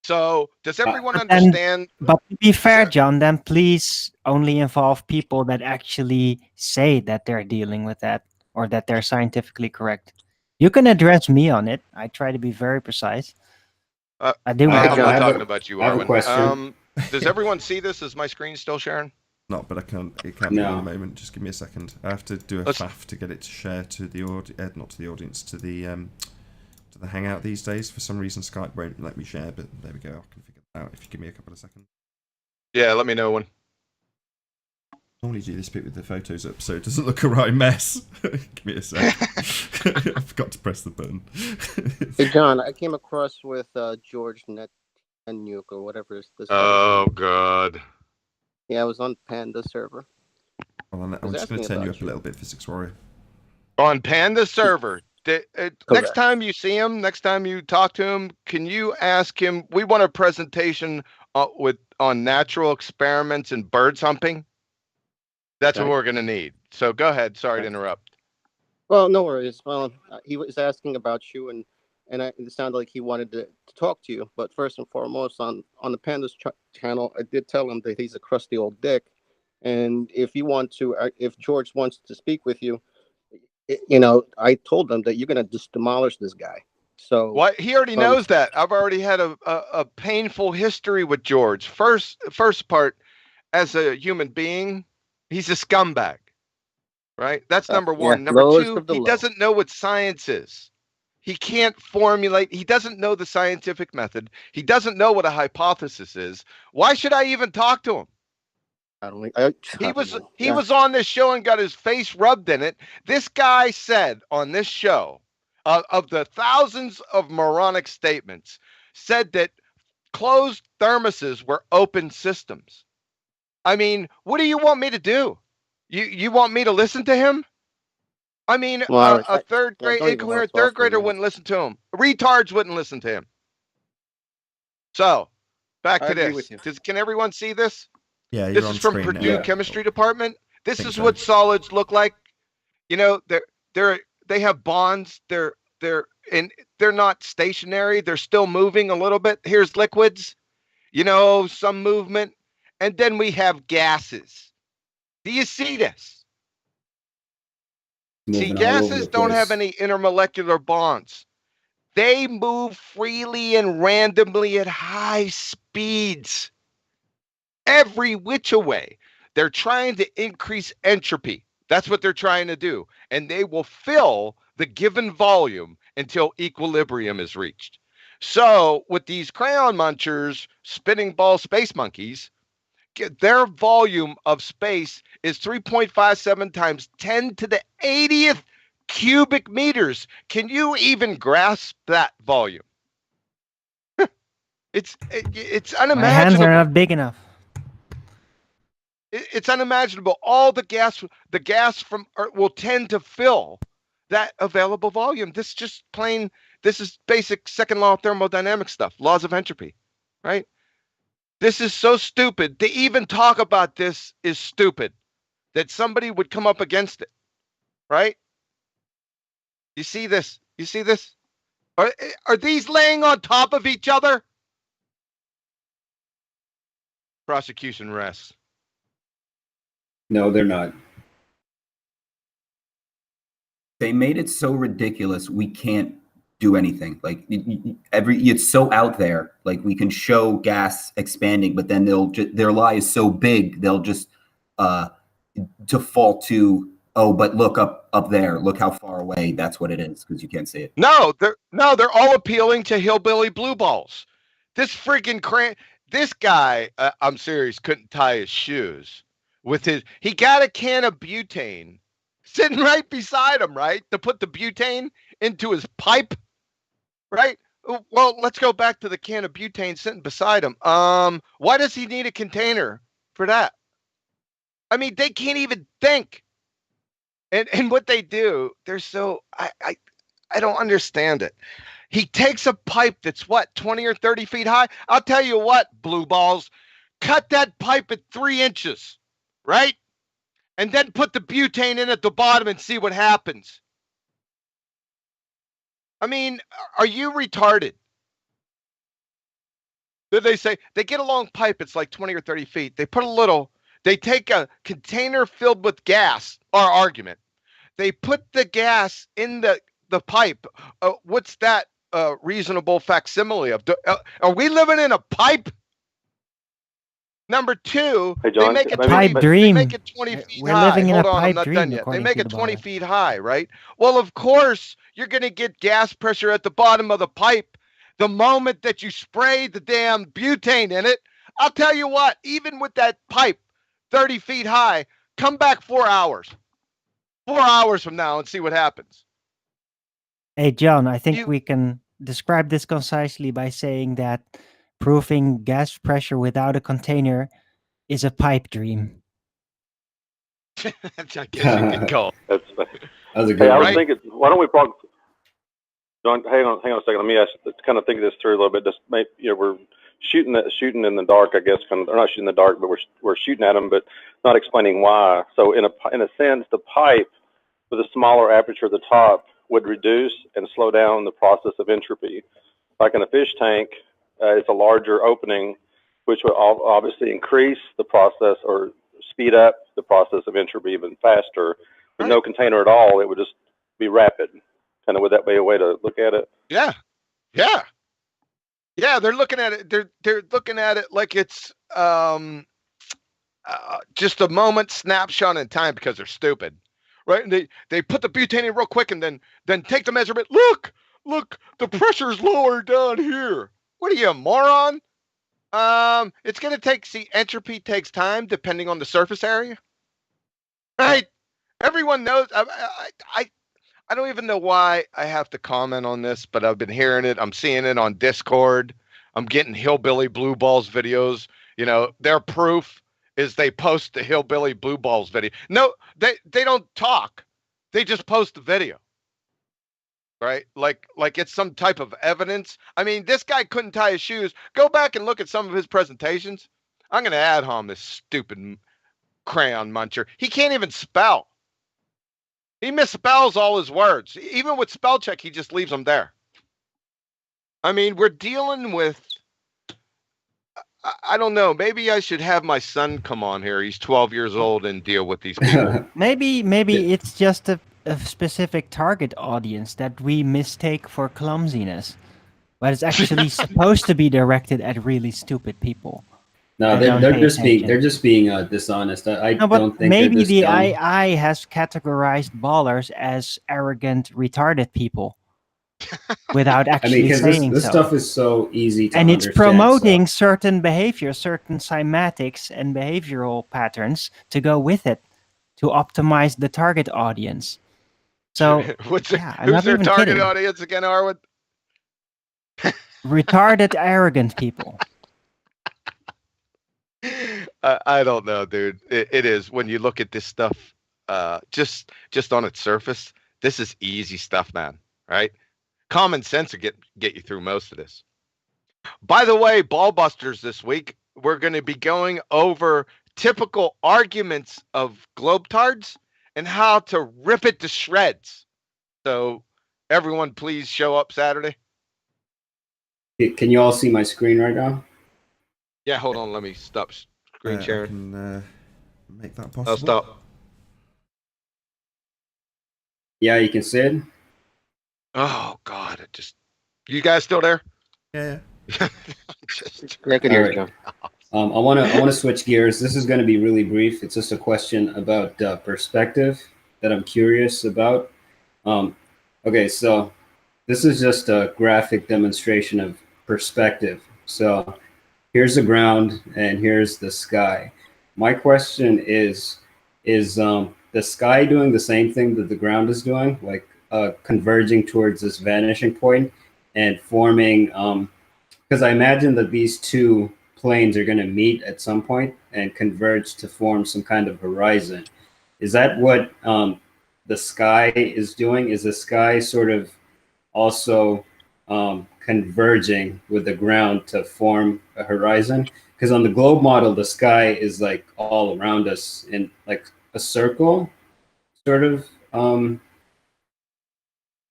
So does everyone understand? But to be fair, John, then please only involve people that actually say that they're dealing with that or that they're scientifically correct. You can address me on it. I try to be very precise. I'm not talking about you, I have a Arwen. question. Does everyone see this? Is my screen still sharing? Not, but it can't be at the moment. Just give me a second. I have to do a faff to get it to share to the not to the audience, to the Hangout these days. For some reason, Skype won't let me share, but there we go. I can figure it out if you give me a couple of seconds. Yeah, let me know when. I normally do this bit with the photos up so it doesn't look a right mess. Give me a sec. I forgot to press the button. Hey, John, I came across with George Netanuk or whatever this. Oh, God. Yeah, I was on Panda server. Well, I'm just going to turn you up a little bit, Physics Warrior. On Panda server. Next time you see him, next time you talk to him, can you ask him? We want a presentation on natural experiments and birds humping. That's what we're going to need. So go ahead. Sorry to interrupt. Well, no worries. Well, he was asking about you, and it sounded like he wanted to talk to you. But first and foremost, on the Pandas channel, I did tell him that he's a crusty old dick, And if you want to, if George wants to speak with you, you know, I told him that you're going to just demolish this guy. So what he already knows that. I've already had a painful history with George. First part, as a human being, he's a scumbag, right? That's number one. Yeah, Number lowest two, of the he low. doesn't know what science is. He can't formulate. He doesn't know the scientific method. He doesn't know what a hypothesis is. Why should I even talk to him? He was on this show and got his face rubbed in it. This guy said on this show, of the thousands of moronic statements, said that closed thermoses were open systems. I mean, what do you want me to do? You want me to listen to him? I mean, a third grade, incoherent third grader wouldn't listen to him. Retards wouldn't listen to him. So, back to this. Can everyone see this? Yeah, this is from Purdue Chemistry Department. This is what solids look like. You know, they have bonds. They're not stationary. They're still moving a little bit. Here's liquids. You know, some movement, and then we have gases. Do you see this? See, gases don't have any intermolecular bonds. They move freely and randomly at high speeds. Every which way. They're trying to increase entropy. That's what they're trying to do. And they will fill the given volume until equilibrium is reached. So with these crayon munchers, spinning ball space monkeys, their volume of space is 3.57 times 10 to the 80th cubic meters. Can you even grasp that volume? It's unimaginable. My hands are not big enough. It's unimaginable. All the gas from Earth will tend to fill that available volume. This is basic second law of thermodynamics stuff, laws of entropy, right? This is so stupid. To even talk about this is stupid. That somebody would come up against it, right? You see this? You see this? Are these laying on top of each other? Prosecution rests. No, they're not. They made it so ridiculous we can't do anything. Like it's so out there. Like we can show gas expanding, but then their lie is so big they'll just default to, oh, but look up there. Look how far away. That's what it is because you can't see it. No, they're all appealing to hillbilly blue balls. This freaking this guy, I'm serious, couldn't tie his shoes he got a can of butane sitting right beside him, right? To put the butane into his pipe, right? Well, let's go back to the can of butane sitting beside him. Why does he need a container for that? I mean, they can't even think. And what they do, they're so I don't understand it. He takes a pipe that's what, 20 or 30 feet high? I'll tell you what, blue balls, cut that pipe at 3 inches, right? And then put the butane in at the bottom and see what happens. I mean, are you retarded? Then they say they get a long pipe, it's like 20 or 30 feet. They take a container filled with gas, our argument. They put the gas in the pipe. What's that reasonable facsimile of? Are we living in a pipe? Number two, hey, John, they make it pipe dream. They make it 20 feet We're high. living in Hold a on, I'm pipe not dream, done yet. They according make to it the 20 Bible. feet high, right? Well, of course, you're going to get gas pressure at the bottom of the pipe the moment that you spray the damn butane in it. I'll tell you what, even with that pipe 30 feet high, come back 4 hours. 4 hours from now and see what happens. Hey, John, I think we can describe this concisely by saying that proving gas pressure without a container is a pipe dream. I guess you could go. That was a good Hey, I was right? thinking, why don't we talk? John, hang on a second. Let me kind of think this through a little bit. Just we're shooting in the dark, I guess. Or not shooting in the dark, but we're shooting at them, but not explaining why. So in a sense, the pipe with a smaller aperture at the top would reduce and slow down the process of entropy. Like in a fish tank, it's a larger opening, which would obviously increase the process or speed up the process of entropy even faster. With no container at all, it would just be rapid. Kind of, would that be a way to look at it? Yeah. They're looking at it. They're looking at it like it's just a moment snapshot in time because they're stupid, right? And they put the butane in real quick and then take the measurement. Look, the pressure's lower down here. What are you, a moron? It's gonna take. See, entropy takes time depending on the surface area, right? Everyone knows. I don't even know why I have to comment on this, but I've been hearing it. I'm seeing it on Discord. I'm getting Hillbilly Blue Balls videos. You know, their proof is they post the Hillbilly Blue Balls video. No, they don't talk. They just post the video. Right? Like it's some type of evidence. I mean, this guy couldn't tie his shoes. Go back and look at some of his presentations. I'm going to ad hom this stupid crayon muncher. He can't even spell. He misspells all his words. Even with spell check, he just leaves them there. I mean, we're dealing with, I don't know, maybe I should have my son come on here. He's 12 years old and deal with these people. Maybe it's just a specific target audience that we mistake for clumsiness, but it's actually supposed to be directed at really stupid people. No, they're just being dishonest. I don't think maybe the dumb. AI has categorized ballers as arrogant, retarded people without actually saying this so. stuff is so easy to and understand. it's promoting certain behavior, certain cymatics and behavioral patterns to go with it to optimize the target audience. So, who's their target audience again, Arwen? Retarded, arrogant people. I don't know, dude. It is when you look at this stuff, just on its surface. This is easy stuff, man. Right? Common sense will get you through most of this. By the way, Ballbusters this week, we're going to be going over typical arguments of globetards and how to rip it to shreds. So, everyone, please show up Saturday. Can you all see my screen right now? Yeah, hold on. Let me stop screen sharing. Can make that possible. I'll stop. Yeah, you can see it. Oh God! You guys still there? Yeah. I can hear you. I want to switch gears. This is going to be really brief. It's just a question about perspective that I'm curious about. Okay, so this is just a graphic demonstration of perspective. So here's the ground and here's the sky. My question is the sky doing the same thing that the ground is doing, like converging towards this vanishing point and forming, because I imagine that these two planes are going to meet at some point and converge to form some kind of horizon. Is that what the sky is doing? Is the sky sort of also converging with the ground to form a horizon? Because on the globe model, the sky is like all around us in like a circle, sort of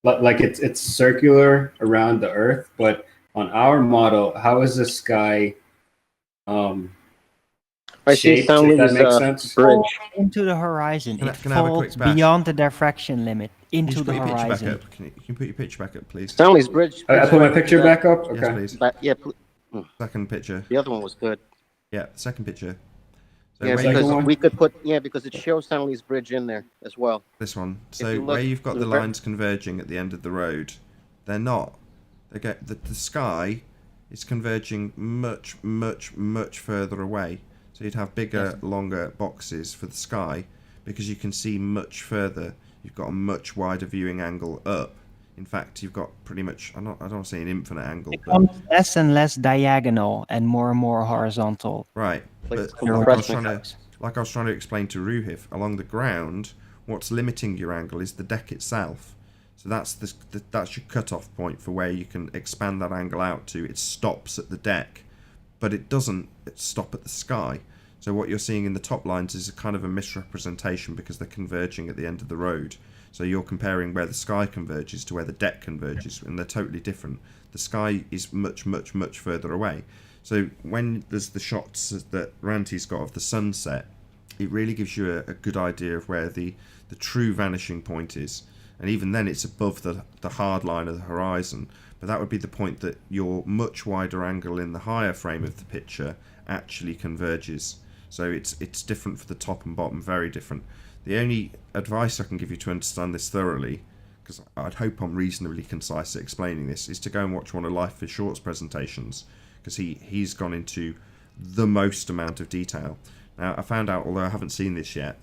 like it's circular around the Earth. But on our model, how is the sky I see shaped, if that makes sense? Bridge into the horizon. Can I It have a quick falls bash? beyond the diffraction limit into the Can you put your picture horizon. back up? Can you put your picture back up, please? Stanley's Bridge. I put my picture back up. Okay. Yes, please. Yeah. Second picture. The other one was good. Yeah, second picture. So Yeah, where you've because got we could put because it shows Stanley's Bridge in there as well. this one. If So you look where you've got to the the ver- lines converging at the end of the road, they're not. They get the sky is converging much further away. So you'd have bigger, longer boxes for the sky because you can see much further. You've got a much wider viewing angle up. In fact, you've got pretty much, I don't want to say an infinite angle, It but becomes less and less diagonal and more horizontal. right. Like But compressed like I was trying to explain to Roohiff, along the ground, what's limiting your angle is the deck itself. So that's that's your cutoff point for where you can expand that angle out to. It stops at the deck, but it doesn't stop at the sky. So what you're seeing in the top lines is a kind of a misrepresentation because they're converging at the end of the road. So you're comparing where the sky converges to where the deck converges, and they're totally different. The sky is much further away. So when there's the shots that Ranty's got of the sunset, it really gives you a good idea of where the true vanishing point is. And even then, it's above the hard line of the horizon. But that would be the point that your much wider angle in the higher frame of the picture actually converges. So it's different for the top and bottom, very different. The only advice I can give you to understand this thoroughly, because I'd hope I'm reasonably concise at explaining this, is to go and watch one of Life is Short's presentations, because he's gone into the most amount of detail. Now, I found out, although I haven't seen this yet,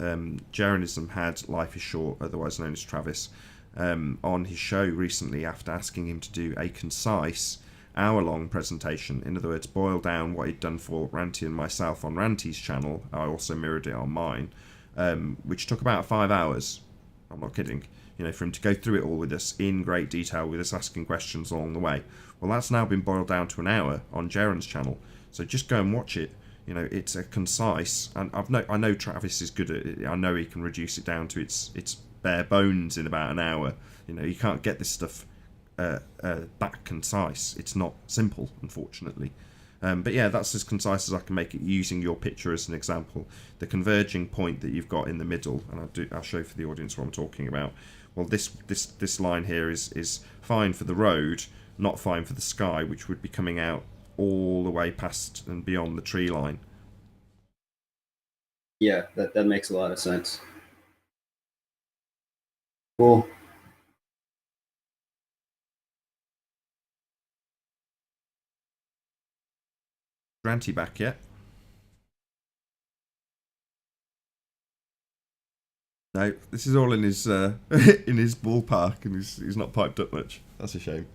Jeranism had Life is Short, otherwise known as Travis, on his show recently after asking him to do a concise hour-long presentation. In other words, boil down what he'd done for Ranty and myself on Ranty's channel. I also mirrored it on mine, which took about 5 hours. I'm not kidding. You know, for him to go through it all with us in great detail, with us asking questions along the way. Well, that's now been boiled down to an hour on Jaren's channel. So just go and watch it. You know, it's a concise, and I know Travis is good at it. I know he can reduce it down to its bare bones in about an hour. You know, you can't get this stuff that concise. It's not simple, unfortunately. But yeah, that's as concise as I can make it using your picture as an example. The converging point that you've got in the middle, and I'll show for the audience what I'm talking about. Well, this line here is fine for the road, not fine for the sky, which would be coming out all the way past and beyond the tree line. Yeah, that makes a lot of sense. Cool. Ranty back yet? No, this is all in his in his ballpark, and he's not piped up much. That's a shame.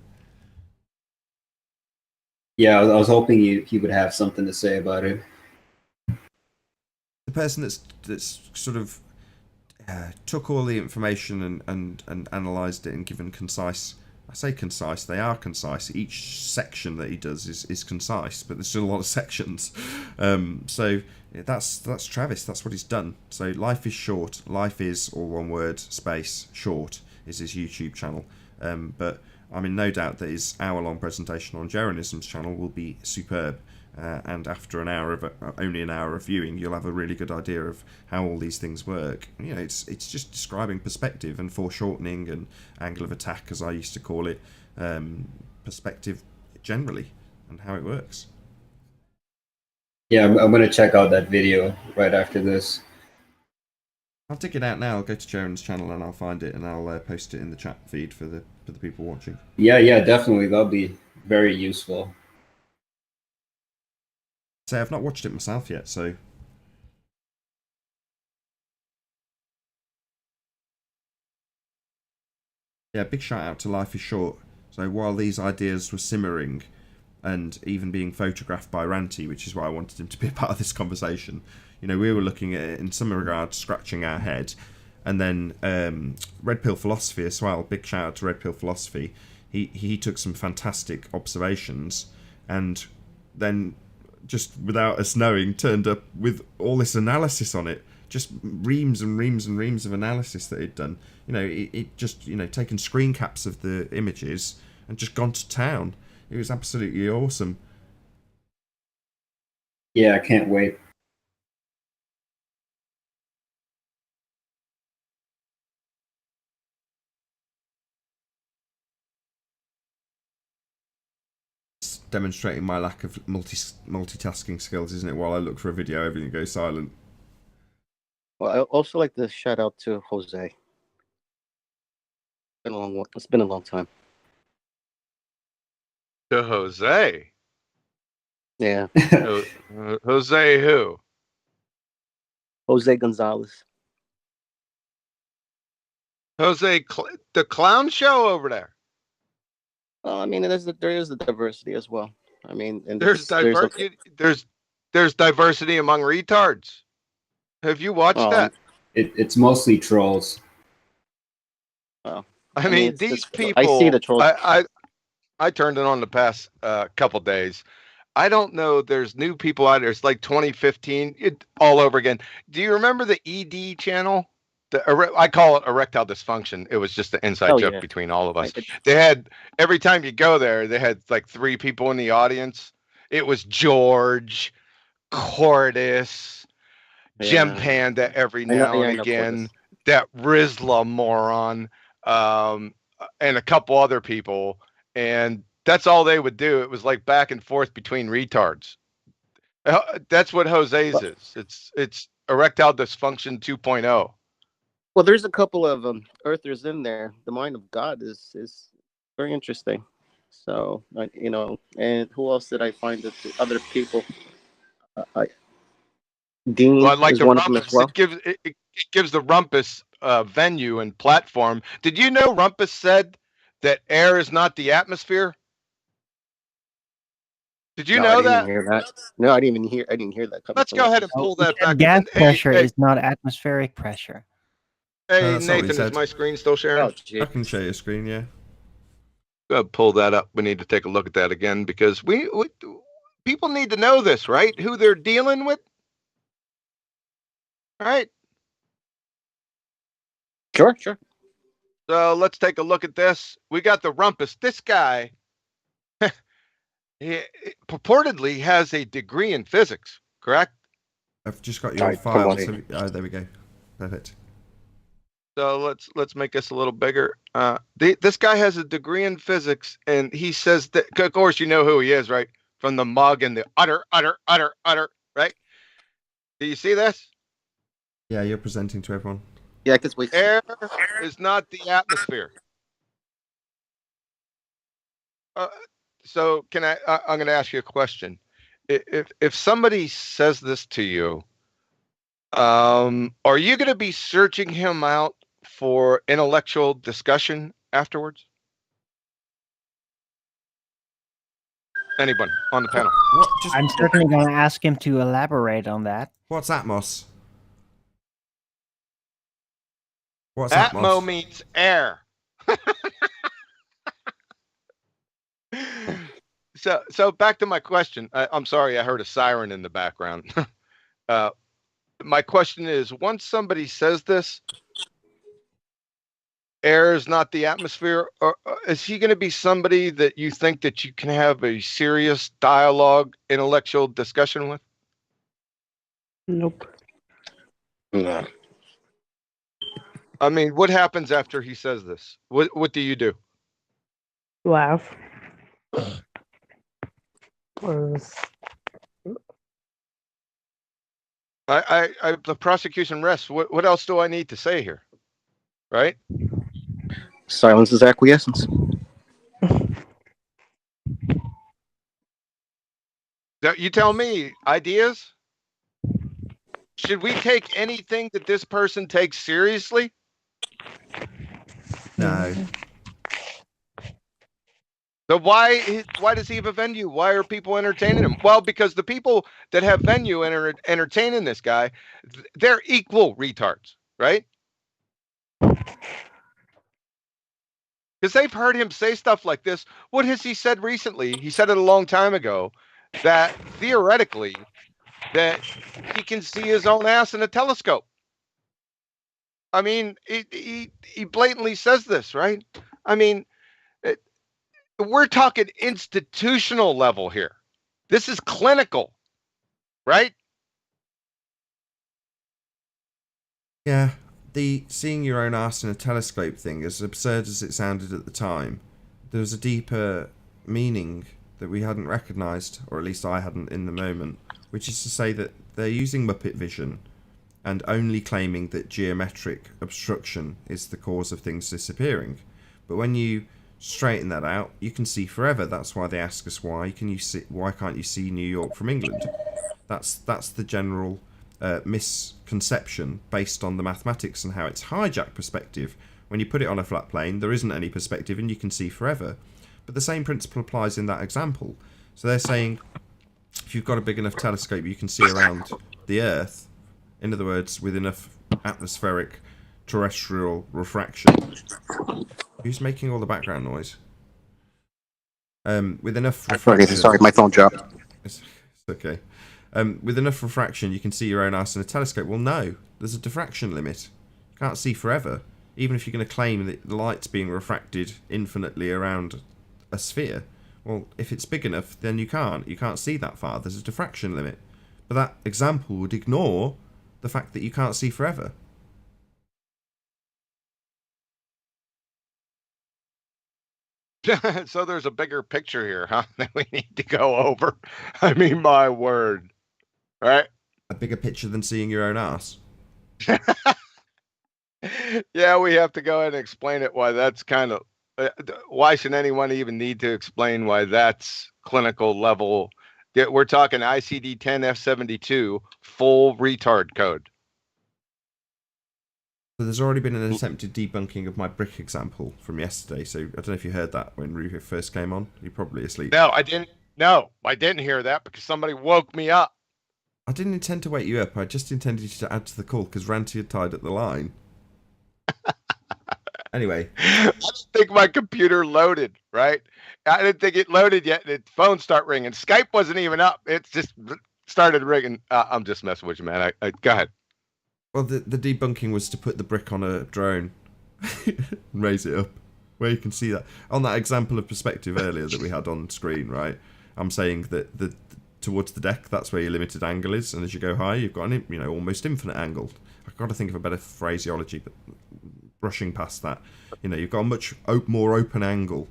Yeah, I was hoping he would have something to say about it. The person that's sort of took all the information and analysed it and given concise. I say concise. They are concise. Each section that he does is concise, but there's still a lot of sections. So that's Travis. That's what he's done. So Life is Short. Life is, all one word, space, short, is his YouTube channel. But I'm in no doubt that his hour-long presentation on Jeranism's channel will be superb. And after only an hour of viewing, you'll have a really good idea of how all these things work. You know, it's just describing perspective and foreshortening and angle of attack, as I used to call it, perspective generally, and how it works. Yeah, I'm going to check out that video right after this. I'll dig it out now. I'll go to Jaren's channel and I'll find it and I'll post it in the chat feed for the people watching. Yeah, definitely. That'll be very useful. Say, I've not watched it myself yet, so yeah, big shout out to Life is Short. So while these ideas were simmering and even being photographed by Ranty, which is why I wanted him to be a part of this conversation, you know, we were looking at it in some regards, scratching our head. And then Red Pill Philosophy as well, big shout out to Red Pill Philosophy. He took some fantastic observations and then, just without us knowing, turned up with all this analysis on it. Just reams and reams and reams of analysis that he'd done. You know, it just, you know, taken screen caps of the images and just gone to town. It was absolutely awesome. Yeah, I can't wait. Demonstrating my lack of multitasking skills, isn't it? While I look for a video, everything goes silent. Well, I also like to shout out to Jose. It's been a long time. To Jose. Yeah. Jose who? Jose Gonzalez. Jose, the clown show over there. Well, I mean, there is the diversity as well. I mean, and there's diversity among retards. Have you watched that? It's mostly trolls. Well, I mean these people. I see the trolls. I turned it on the past couple days. I don't know. There's new people out there. It's like 2015, all over again. Do you remember the ED channel? I call it erectile dysfunction. It was just an inside joke between all of us. They had, every time you go there, they had like 3 people in the audience. It was George, Cordis, Gem Panda every now and again, that Rizla moron, and a couple other people, and that's all they would do. It was like back and forth between retards. That's what Jose's is. It's erectile dysfunction 2.0. Well, there's a couple of earthers in there. The mind of God is very interesting. So, and who else did I find? The other people. Dean Like is the one of them as Rumpus, well. it gives the Rumpus venue and platform. Did you know Rumpus said that air is not the atmosphere? Did you know that? I didn't hear that. No, I didn't hear that. Let's go ahead and pull that back. Gas Hey, pressure is not atmospheric pressure. Hey, that's not what he Nathan, is said. my screen still sharing? I can share your screen, yeah. Go ahead, pull that up. We need to take a look at that again because we people need to know this, right? Who they're dealing with. All right. Sure. So let's take a look at this. We got the Rumpus. This guy, he purportedly has a degree in physics, correct? I've just got your file. So, there we go. Perfect. So let's make this a little bigger. This guy has a degree in physics, and he says that. Of course, you know who he is, right? From the mug and the utter, right? Do you see this? Yeah, you're presenting to everyone. Yeah, because air is not the atmosphere. So can I'm going to ask you a question. If somebody says this to you, are you going to be searching him out for intellectual discussion afterwards? Anyone on the panel? I'm certainly going to ask him to elaborate on that. What's Atmos? What's Atmo means air. So back to my question. I'm sorry, I heard a siren in the background. My question is, once somebody says this, air is not the atmosphere, or is he going to be somebody that you think that you can have a serious dialogue, intellectual discussion with? Nope. No. I mean, what happens after he says this? What do you do? Laugh. The prosecution rests. What else do I need to say here? Right? Silence is acquiescence. You tell me. Ideas? Should we take anything that this person takes seriously? No. So why does he have a venue? Why are people entertaining him? Well, because the people that have venue and are entertaining this guy, they're equal retards, right? Because they've heard him say stuff like this. What has he said recently? He said it a long time ago that theoretically that he can see his own ass in a telescope. I mean, he blatantly says this, right? I mean, we're talking institutional level here. This is clinical, right? Yeah, the seeing your own ass in a telescope thing, as absurd as it sounded at the time, there was a deeper meaning that we hadn't recognised, or at least I hadn't in the moment, which is to say that they're using Muppet vision and only claiming that geometric obstruction is the cause of things disappearing. But when you straighten that out, you can see forever. That's why they ask us why can't you see New York from England? That's the general misconception based on the mathematics and how it's hijacked perspective. When you put it on a flat plane, there isn't any perspective and you can see forever. But the same principle applies in that example. So they're saying if you've got a big enough telescope, you can see around the Earth. In other words, with enough atmospheric terrestrial refraction. Who's making all the background noise? With enough refraction. Sorry, my phone dropped. It's okay. With enough refraction, you can see your own ass in a telescope. Well, no, there's a diffraction limit. You can't see forever, even if you're going to claim that the light's being refracted infinitely around a sphere. Well, if it's big enough, then you can't see that far. There's a diffraction limit. But that example would ignore the fact that you can't see forever. So there's a bigger picture here, huh? That we need to go over. I mean, my word, right? A bigger picture than seeing your own ass. Yeah, we have to go ahead and explain it. Why that's kind of. Why should anyone even need to explain why that's clinical level? We're talking ICD-10 F72 full retard code. So there's already been an attempted debunking of my brick example from yesterday. So I don't know if you heard that when Roohiff first came on. You're probably asleep. No, I didn't. No, I didn't hear that because somebody woke me up. I didn't intend to wake you up. I just intended you to add to the call because Ranty had tied at the line. Anyway. I didn't think my computer loaded, right? I didn't think it loaded yet. And the phone started ringing. Skype wasn't even up. It just started ringing. I'm just messing with you, man. Go ahead. Well, the debunking was to put the brick on a drone and raise it up. Where you can see that. On that example of perspective earlier that we had on screen, right? I'm saying that towards the deck, that's where your limited angle is. And as you go higher, you've got an almost infinite angle. I've got to think of a better phraseology, but brushing past that, you've got a much more open angle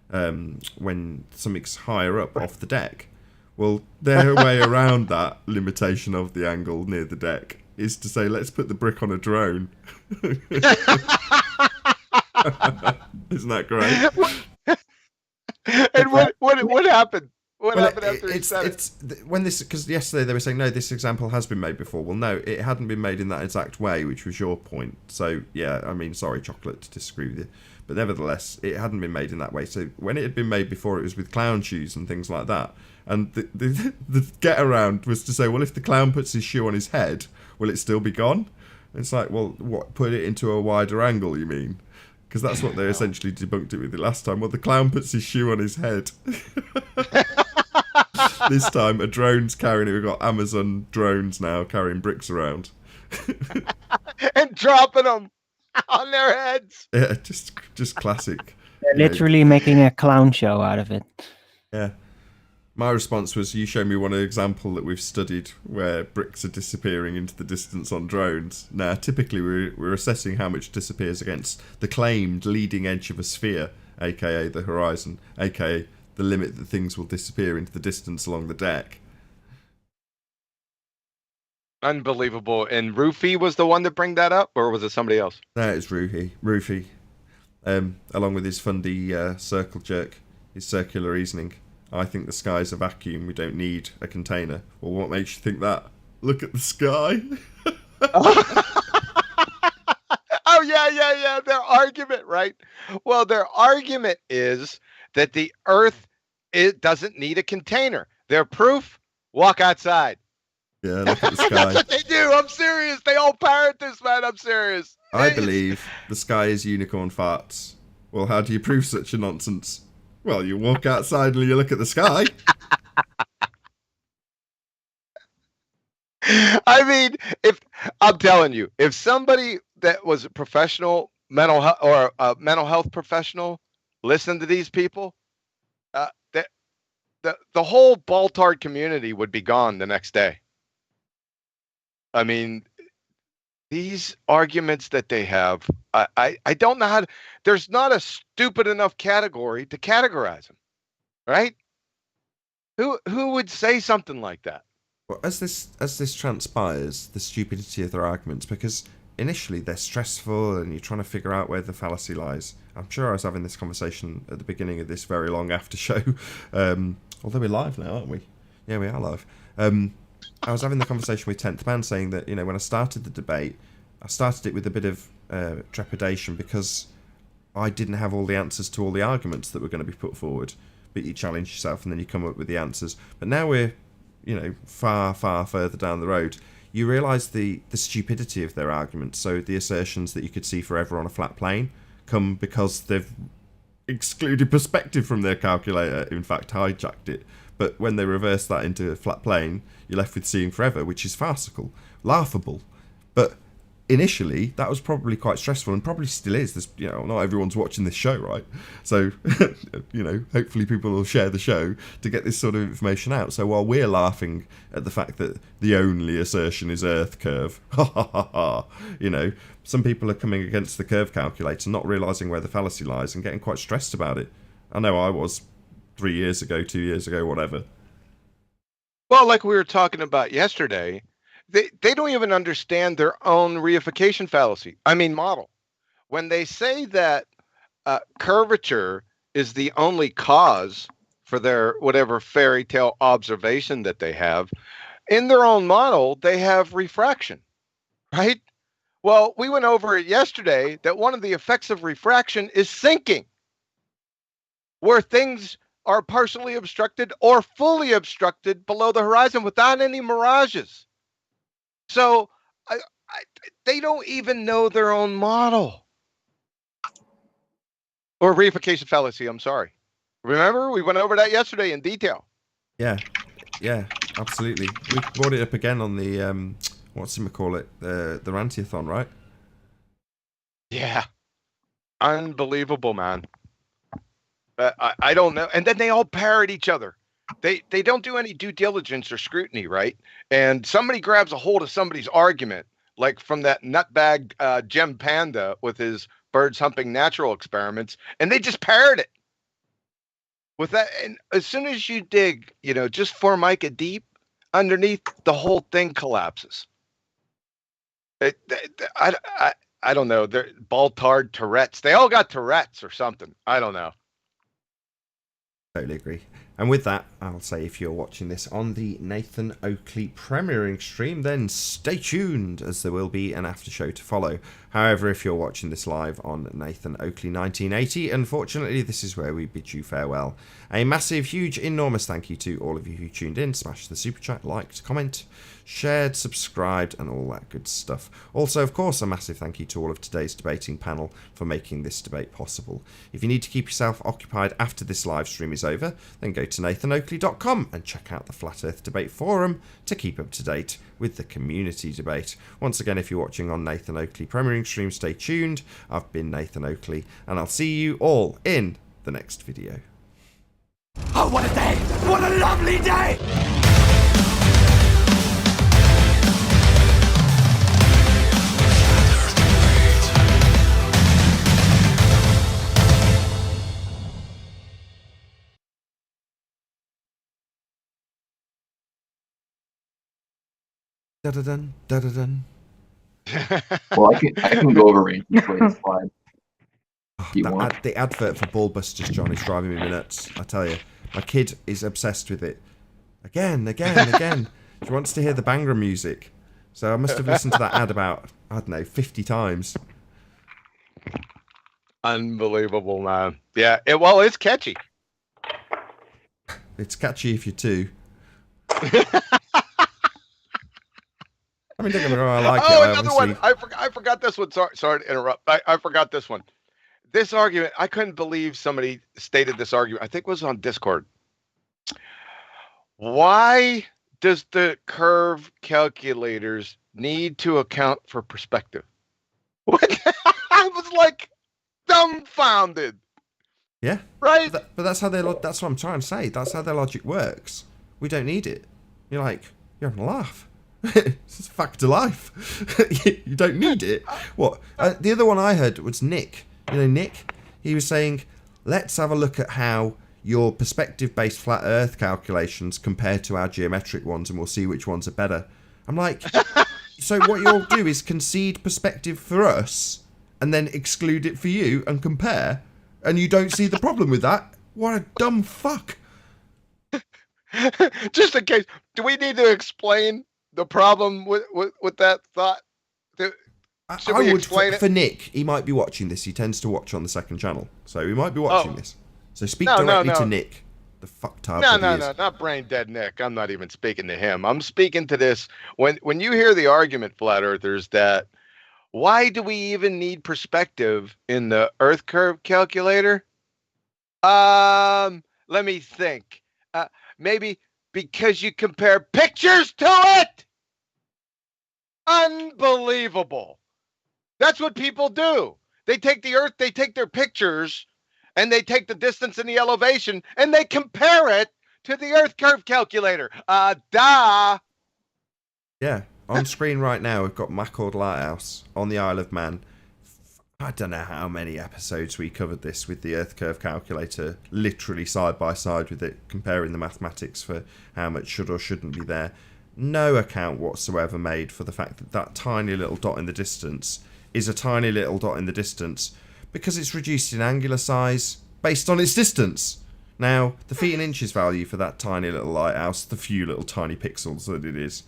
when something's higher up off the deck. Well, their way around that limitation of the angle near the deck is to say, let's put the brick on a drone. Isn't that great? And what happened? What happened after he said it? Because yesterday they were saying, no, this example has been made before. Well, no, it hadn't been made in that exact way, which was your point. So, yeah, I mean, sorry, Chocolate, to disagree with you. But nevertheless, it hadn't been made in that way. So when it had been made before, it was with clown shoes and things like that. And the get-around was to say, well, if the clown puts his shoe on his head, will it still be gone? And it's like, well, what, put it into a wider angle, you mean? Because that's what they essentially debunked it with the last time. Well, the clown puts his shoe on his head. This time, a drone's carrying it. We've got Amazon drones now carrying bricks around. And dropping them on their heads. Yeah, just classic. They're literally making a clown show out of it. Yeah. My response was, you show me one example that we've studied where bricks are disappearing into the distance on drones. Now, typically, we're assessing how much disappears against the claimed leading edge of a sphere, aka the horizon, aka the limit that things will disappear into the distance along the deck. Unbelievable. And Roofy was the one to bring that up, or was it somebody else? No, it's Roofy. Along with his fundy circle jerk, his circular reasoning. I think the sky's a vacuum. We don't need a container. Well, what makes you think that? Look at the sky. Oh, yeah. Their argument, right? Well, their argument is that the Earth doesn't need a container. Their proof? Walk outside. Yeah, look at the sky. That's what they do. I'm serious. They all parrot this, man. I'm serious. I believe the sky is unicorn farts. Well, how do you prove such a nonsense? Well, you walk outside and you look at the sky. I mean, I'm telling you, if somebody that was a professional mental health or a mental health professional listened to these people, the whole Baltard community would be gone the next day. I mean, these arguments that they have, I don't know how to, there's not a stupid enough category to categorize them, right? Who would say something like that? Well, as this transpires, the stupidity of their arguments, because initially they're stressful and you're trying to figure out where the fallacy lies. I'm sure I was having this conversation at the beginning of this very long after show, although we're live now, aren't we? Yeah, we are live. I was having the conversation with 10th Man saying that, when I started the debate, I started it with a bit of trepidation because I didn't have all the answers to all the arguments that were going to be put forward. But you challenge yourself and then you come up with the answers. But now we're, far, far further down the road. You realise the stupidity of their arguments. So the assertions that you could see forever on a flat plane come because they've excluded perspective from their calculator, in fact hijacked it. But when they reverse that into a flat plane, you're left with seeing forever, which is farcical, laughable. But initially, that was probably quite stressful, and probably still is. There's, not everyone's watching this show, right? So, hopefully people will share the show to get this sort of information out. So while we're laughing at the fact that the only assertion is Earth curve, some people are coming against the curve calculator, not realising where the fallacy lies, and getting quite stressed about it. I know I was 3 years ago, 2 years ago, whatever. Well, like we were talking about yesterday, they don't even understand their own reification fallacy. Model. When they say that curvature is the only cause for their whatever fairy tale observation that they have, in their own model, they have refraction, right? Well, we went over it yesterday that one of the effects of refraction is sinking, where things are partially obstructed or fully obstructed below the horizon without any mirages. So they don't even know their own model. Or reification fallacy, I'm sorry. Remember, we went over that yesterday in detail. Yeah, absolutely. We brought it up again on the, the Rantiathon, right? Yeah. Unbelievable, man. I don't know. And then they all parrot each other. They don't do any due diligence or scrutiny, right? And somebody grabs a hold of somebody's argument, like from that nutbag Gem Panda with his birds humping natural experiments, and they just parrot it. With that, and as soon as you dig, just Formica deep underneath, the whole thing collapses. I don't know. They're Baltard Tourette's. They all got Tourette's or something. I don't know. Totally agree. And with that, I'll say if you're watching this on the Nathan Oakley premiering stream, then stay tuned, as there will be an after show to follow. However, if you're watching this live on Nathan Oakley 1980, unfortunately, this is where we bid you farewell. A massive, huge, enormous thank you to all of you who tuned in, smashed the super chat, liked, comment, shared, subscribed, and all that good stuff. Also, of course, a massive thank you to all of today's debating panel for making this debate possible. If you need to keep yourself occupied after this live stream is over, then go to nathanoakley.com and check out the Flat Earth Debate Forum to keep up to date with the community debate. Once again, if you're watching on Nathan Oakley premiering stream, stay tuned. I've been Nathan Oakley, and I'll see you all in the next video. Oh, what a day! What a lovely day! Da-da-dun, da-da-dun. Well, I can go over range and play the slide. The advert for Ballbusters, John, is driving me nuts. I tell you, my kid is obsessed with it. Again. She wants to hear the banger music. So I must have listened to that ad about, 50 times. Unbelievable, man. Yeah, it's catchy. It's catchy if you're two. Don't get me wrong, I like it. Another one. I forgot this one. Sorry to interrupt. I forgot this one. This argument, I couldn't believe somebody stated this argument. I think it was on Discord. Why does the curve calculators need to account for perspective? What? I was like dumbfounded. Yeah. Right. But that's how that's what I'm trying to say. That's how their logic works. We don't need it. You're having a laugh. It's a fact of life. You don't need it. What? The other one I heard was Nick. Nick? He was saying, let's have a look at how your perspective-based flat Earth calculations compare to our geometric ones, and we'll see which ones are better. I'm like, so what you'll do is concede perspective for us, and then exclude it for you, and compare, and you don't see the problem with that? What a dumb fuck. Just in case, do we need to explain the problem with that thought? Should we explain it? For Nick, he might be watching this. He tends to watch on the second channel, so he might be watching this. So speak directly to Nick. The fucktard. No, not brain dead Nick. I'm not even speaking to him. I'm speaking to this. When you hear the argument, flat earthers, that why do we even need perspective in the Earth curve calculator? Let me think. Maybe because you compare pictures to it. Unbelievable. That's what people do. They take the Earth, they take their pictures, and they take the distance and the elevation, and they compare it to the Earth curve calculator. Duh. Yeah, on screen right now, we've got Macord Lighthouse on the Isle of Man. I don't know how many episodes we covered this with the Earth curve calculator, literally side by side with it, comparing the mathematics for how much should or shouldn't be there. No account whatsoever made for the fact that that tiny little dot in the distance is a tiny little dot in the distance because it's reduced in angular size based on its distance. Now, the feet and inches value for that tiny little lighthouse, the few little tiny pixels that it is,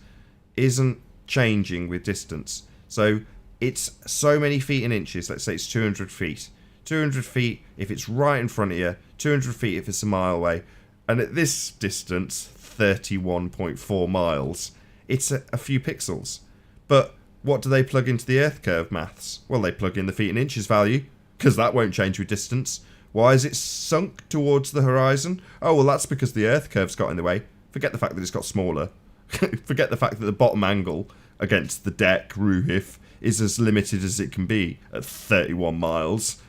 isn't changing with distance. So it's so many feet and inches. Let's say it's 200 feet. 200 feet if it's right in front of you, 200 feet if it's a mile away, and at this distance, 31.4 miles, it's a few pixels. But what do they plug into the Earth curve maths? Well, they plug in the feet and inches value, because that won't change with distance. Why is it sunk towards the horizon? Oh, well, that's because the Earth curve's got in the way. Forget the fact that it's got smaller. Forget the fact that the bottom angle against the deck, Roohiff, is as limited as it can be at 31 miles.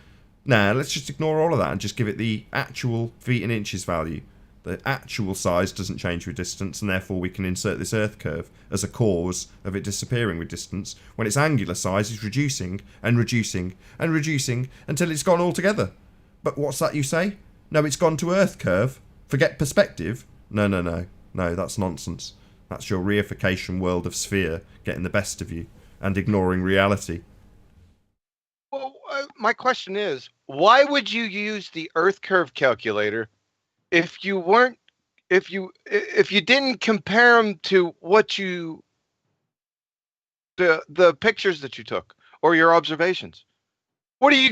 Nah, let's just ignore all of that and just give it the actual feet and inches value. The actual size doesn't change with distance, and therefore we can insert this Earth curve as a cause of it disappearing with distance, when its angular size is reducing and reducing and reducing until it's gone altogether. But what's that you say? No, it's gone to Earth curve. Forget perspective. No, that's nonsense. That's your reification world of sphere getting the best of you and ignoring reality. Well, my question is, why would you use the Earth curve calculator if you didn't compare them to the pictures that you took or your observations? What are you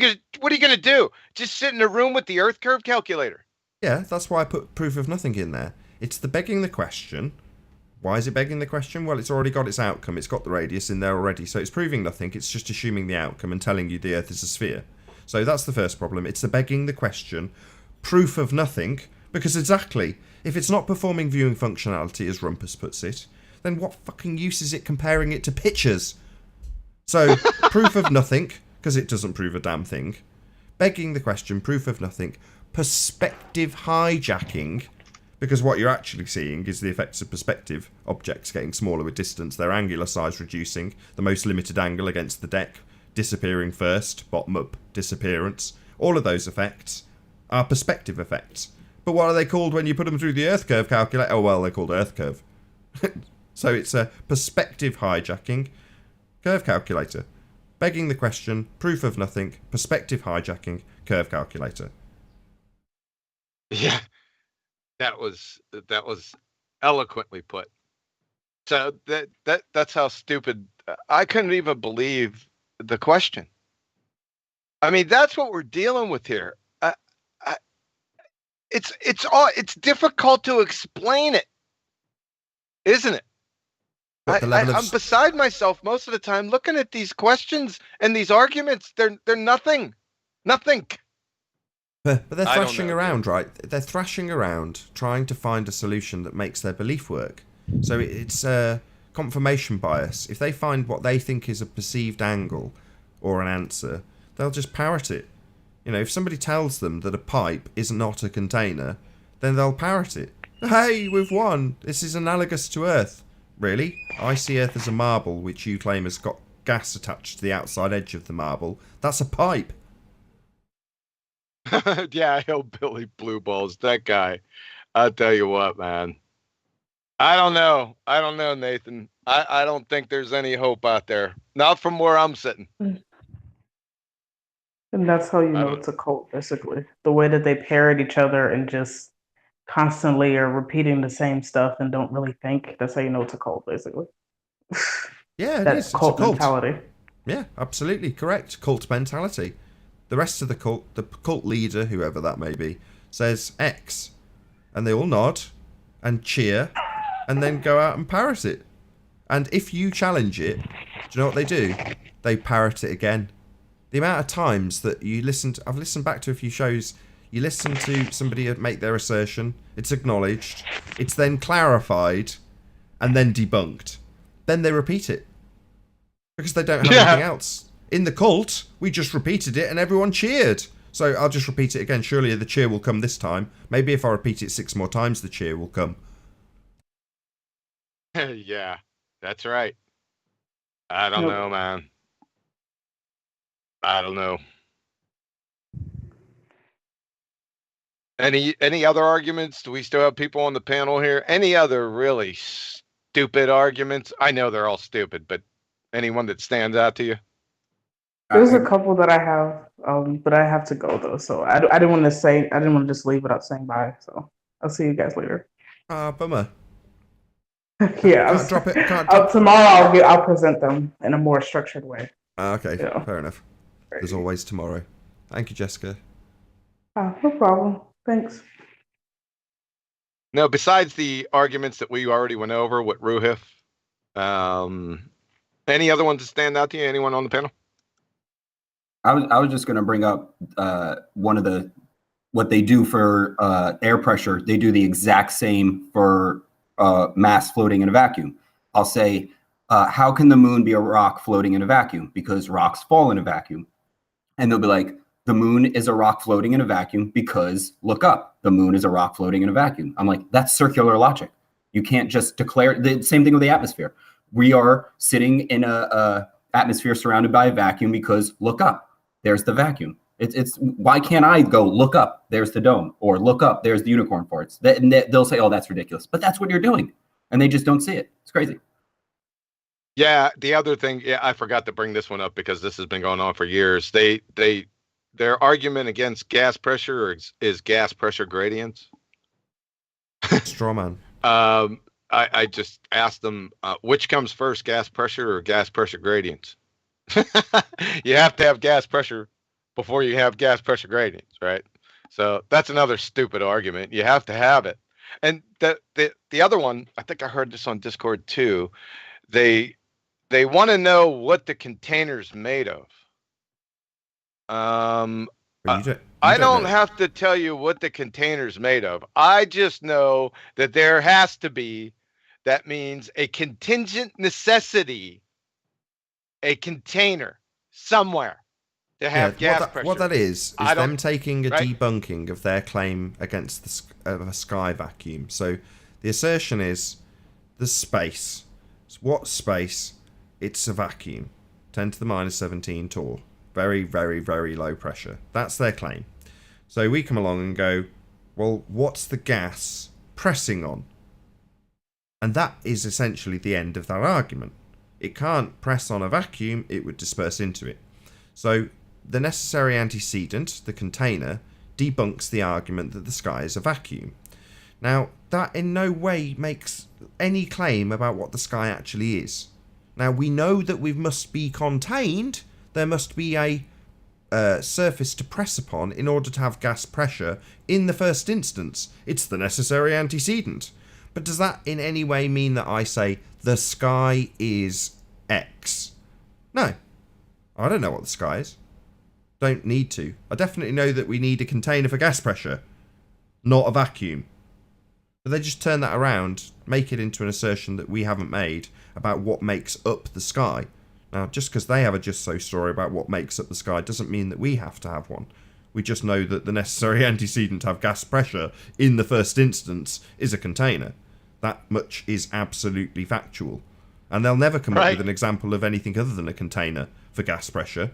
gonna do? Just sit in a room with the Earth curve calculator? Yeah, that's why I put proof of nothing in there. It's the begging the question. Why is it begging the question? Well, it's already got its outcome. It's got the radius in there already, so it's proving nothing. It's just assuming the outcome and telling you the Earth is a sphere. So that's the first problem. It's the begging the question, proof of nothing, because exactly, if it's not performing viewing functionality, as Rumpus puts it, then what fucking use is it comparing it to pictures? So, proof of nothing, because it doesn't prove a damn thing. Begging the question, proof of nothing. Perspective hijacking, because what you're actually seeing is the effects of perspective. Objects getting smaller with distance, their angular size reducing, the most limited angle against the deck disappearing first, bottom up disappearance. All of those effects are perspective effects. But what are they called when you put them through the Earth curve calculator? Oh, well, they're called Earth curve. So it's a perspective hijacking curve calculator. Begging the question, proof of nothing, perspective hijacking curve calculator. Yeah. That was eloquently put. So that's how stupid. I couldn't even believe the question. I mean, that's what we're dealing with here. It's difficult to explain it, isn't it? I'm beside myself most of the time looking at these questions and these arguments. They're nothing. But they're thrashing around, right? They're thrashing around, trying to find a solution that makes their belief work. So it's confirmation bias. If they find what they think is a perceived angle or an answer, they'll just parrot it. You know, if somebody tells them that a pipe is not a container, then they'll parrot it. Hey, we've won. This is analogous to Earth. Really? I see Earth as a marble, which you claim has got gas attached to the outside edge of the marble. That's a pipe. Yeah, hillbilly blue balls. That guy. I'll tell you what, man. I don't know, Nathan. I don't think there's any hope out there. Not from where I'm sitting. And that's how you know it's a cult, basically. The way that they parrot each other and just constantly are repeating the same stuff and don't really think. That's how you know it's a cult, basically. Yeah, that is cult mentality. Yeah, absolutely correct. Cult mentality. The rest of the cult leader, whoever that may be, says X. And they all nod and cheer and then go out and parrot it. And if you challenge it, do you know what they do? They parrot it again. The amount of times that you I've listened back to a few shows, you listen to somebody make their assertion, it's acknowledged, it's then clarified, and then debunked. Then they repeat it. Because they don't have anything else in the cult, we just repeated it and everyone cheered. So I'll just repeat it again. Surely the cheer will come this time. Maybe if I repeat it 6 more times, the cheer will come. Yeah, that's right. I don't know, man. I don't know. Any other arguments? Do we still have people on the panel here? Any other really stupid arguments? I know they're all stupid, but anyone that stands out to you? There's a couple that I have, but I have to go though. So I didn't want to just leave without saying bye. So I'll see you guys later. Bummer. Yeah, Can't drop it. Tomorrow I'll present them in a more structured way. Okay, fair enough. There's always tomorrow. Thank you, Jessica. No problem. Thanks. No, besides the arguments that we already went over with Roohiff, any other ones that stand out to you? Anyone on the panel? I was just going to bring up one of what they do for air pressure. They do the exact same for mass floating in a vacuum. I'll say, how can the moon be a rock floating in a vacuum? Because rocks fall in a vacuum. And they'll be like, the moon is a rock floating in a vacuum because look up, the moon is a rock floating in a vacuum. I'm like, that's circular logic. You can't just declare the same thing with the atmosphere. We are sitting in a atmosphere surrounded by a vacuum because look up, there's the vacuum. It's why can't I go look up, there's the dome, or look up, there's the unicorn farts? They'll say, oh, that's ridiculous, but that's what you're doing, and they just don't see it. It's crazy. Yeah, the other thing, I forgot to bring this one up because this has been going on for years. Their argument against gas pressure is gas pressure gradients. Straw man. I just asked them, which comes first, gas pressure or gas pressure gradients? You have to have gas pressure before you have gas pressure gradients, right? So that's another stupid argument. You have to have it. And the other one, I think I heard this on Discord too. They want to know what the container's made of. I don't have to tell you what the container's made of. I just know that there has to be, that means a contingent necessity, a container somewhere to have gas pressure. What that is them taking a debunking of their claim against a sky vacuum. So the assertion is there's space. What space? It's a vacuum. 10 to the minus 17 torr. Very, very, very low pressure. That's their claim. So we come along and go, well, what's the gas pressing on? And that is essentially the end of that argument. It can't press on a vacuum, it would disperse into it. So the necessary antecedent, the container, debunks the argument that the sky is a vacuum. Now, that in no way makes any claim about what the sky actually is. Now, we know that we must be contained. There must be a surface to press upon in order to have gas pressure in the first instance. It's the necessary antecedent. But does that in any way mean that I say the sky is X? No. I don't know what the sky is. Don't need to. I definitely know that we need a container for gas pressure, not a vacuum. But they just turn that around, make it into an assertion that we haven't made about what makes up the sky. Now, just because they have a just so story about what makes up the sky doesn't mean that we have to have one. We just know that the necessary antecedent to have gas pressure in the first instance is a container. That much is absolutely factual. And they'll never come up with an example of anything other than a container for gas pressure.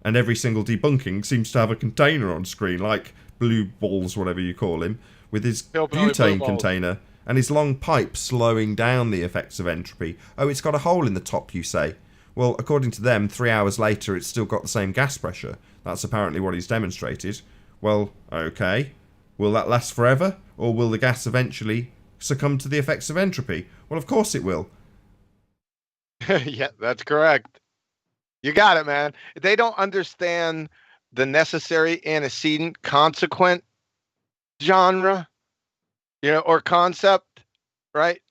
And every single debunking seems to have a container on screen, like Blue Balls, whatever you call him, with his butane container and his long pipe slowing down the effects of entropy. Oh, it's got a hole in the top, you say. Well, according to them, 3 hours later, it's still got the same gas pressure. That's apparently what he's demonstrated. Well, okay. Will that last forever? Or will the gas eventually succumb to the effects of entropy? Well, of course it will. Yeah, that's correct. You got it, man. They don't understand the necessary antecedent consequent genre, or concept, right?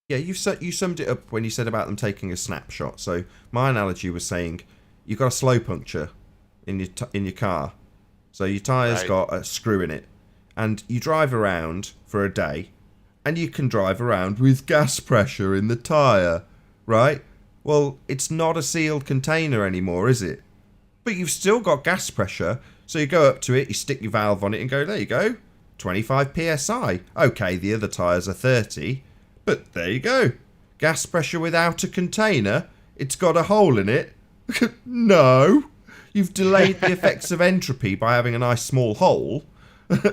Yeah, you summed it up when you said about them taking a snapshot. So my analogy was saying you've got a slow puncture in your car. So your tyre's got a screw in it. And you drive around for a day and you can drive around with gas pressure in the tyre, right? Well, it's not a sealed container anymore, is it? But you've still got gas pressure, so you go up to it, you stick your valve on it and go, there you go, 25 psi. Okay, the other tyres are 30, but there you go. Gas pressure without a container, it's got a hole in it. No, you've delayed the effects of entropy by having a nice small hole.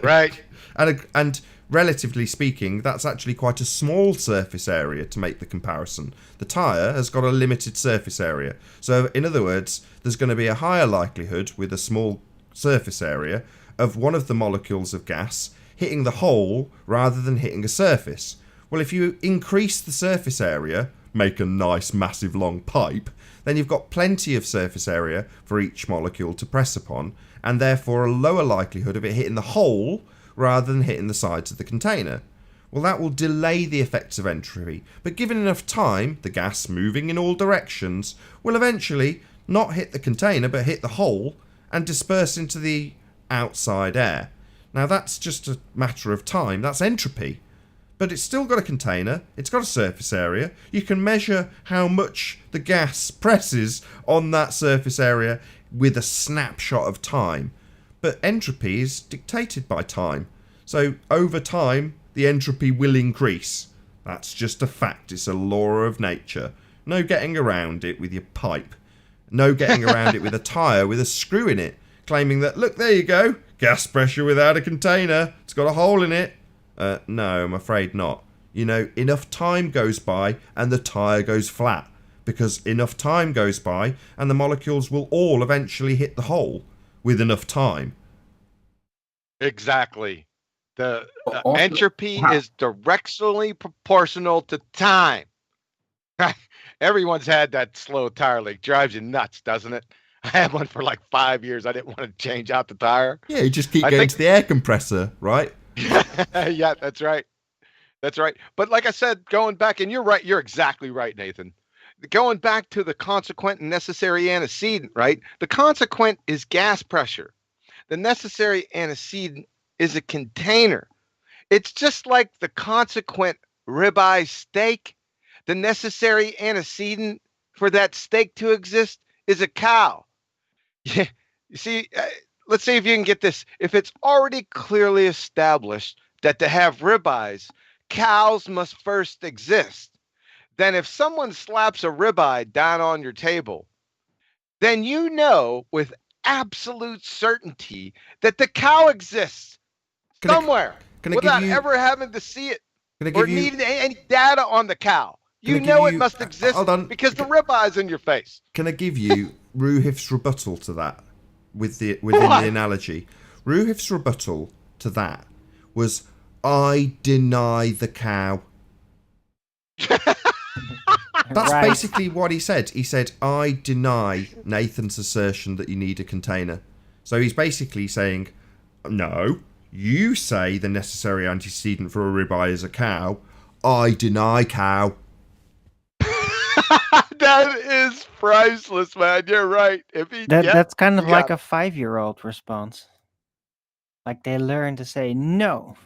Right. And relatively speaking, that's actually quite a small surface area to make the comparison. The tyre has got a limited surface area. So in other words, there's going to be a higher likelihood with a small surface area of one of the molecules of gas hitting the hole rather than hitting a surface. Well, if you increase the surface area, make a nice massive long pipe, then you've got plenty of surface area for each molecule to press upon, and therefore a lower likelihood of it hitting the hole rather than hitting the sides of the container. Well, that will delay the effects of entropy, but given enough time, the gas moving in all directions will eventually not hit the container but hit the hole and disperse into the outside air. Now that's just a matter of time, that's entropy. But it's still got a container, it's got a surface area, you can measure how much the gas presses on that surface area with a snapshot of time. But entropy is dictated by time. So over time, the entropy will increase. That's just a fact, it's a law of nature. No getting around it with your pipe. No getting around it with a tyre with a screw in it, claiming that, look, there you go, gas pressure without a container, it's got a hole in it. No, I'm afraid not. You know, enough time goes by and the tyre goes flat, because enough time goes by and the molecules will all eventually hit the hole with enough time. Exactly. The entropy is directionally proportional to time. Everyone's had that slow tire leak. Drives you nuts, doesn't it? I had one for like 5 years. I didn't want to change out the tire. Yeah, you just keep going to the air compressor, right? Yeah, that's right. That's right. But like I said, going back, and you're right, you're exactly right, Nathan. Going back to the consequent and necessary antecedent, right? The consequent is gas pressure. The necessary antecedent is a container. It's just like the consequent ribeye steak. The necessary antecedent for that steak to exist is a cow. Yeah, you see, let's see if you can get this. If it's already clearly established that to have ribeyes, cows must first exist, then if someone slaps a ribeye down on your table, then you know with absolute certainty that the cow exists somewhere without ever having to see it or needing any data on the cow. You know it must exist because the ribeye's in your face. Can I give you Roohiff's rebuttal to that within the analogy? Roohiff's rebuttal to that was, I deny the cow. That's basically what he said. He said, I deny Nathan's assertion that you need a container. So he's basically saying, no, you say the necessary antecedent for a ribeye is a cow. I deny cow. That is priceless, man. You're right. That's kind of like a 5-year-old response. Like they learn to say no.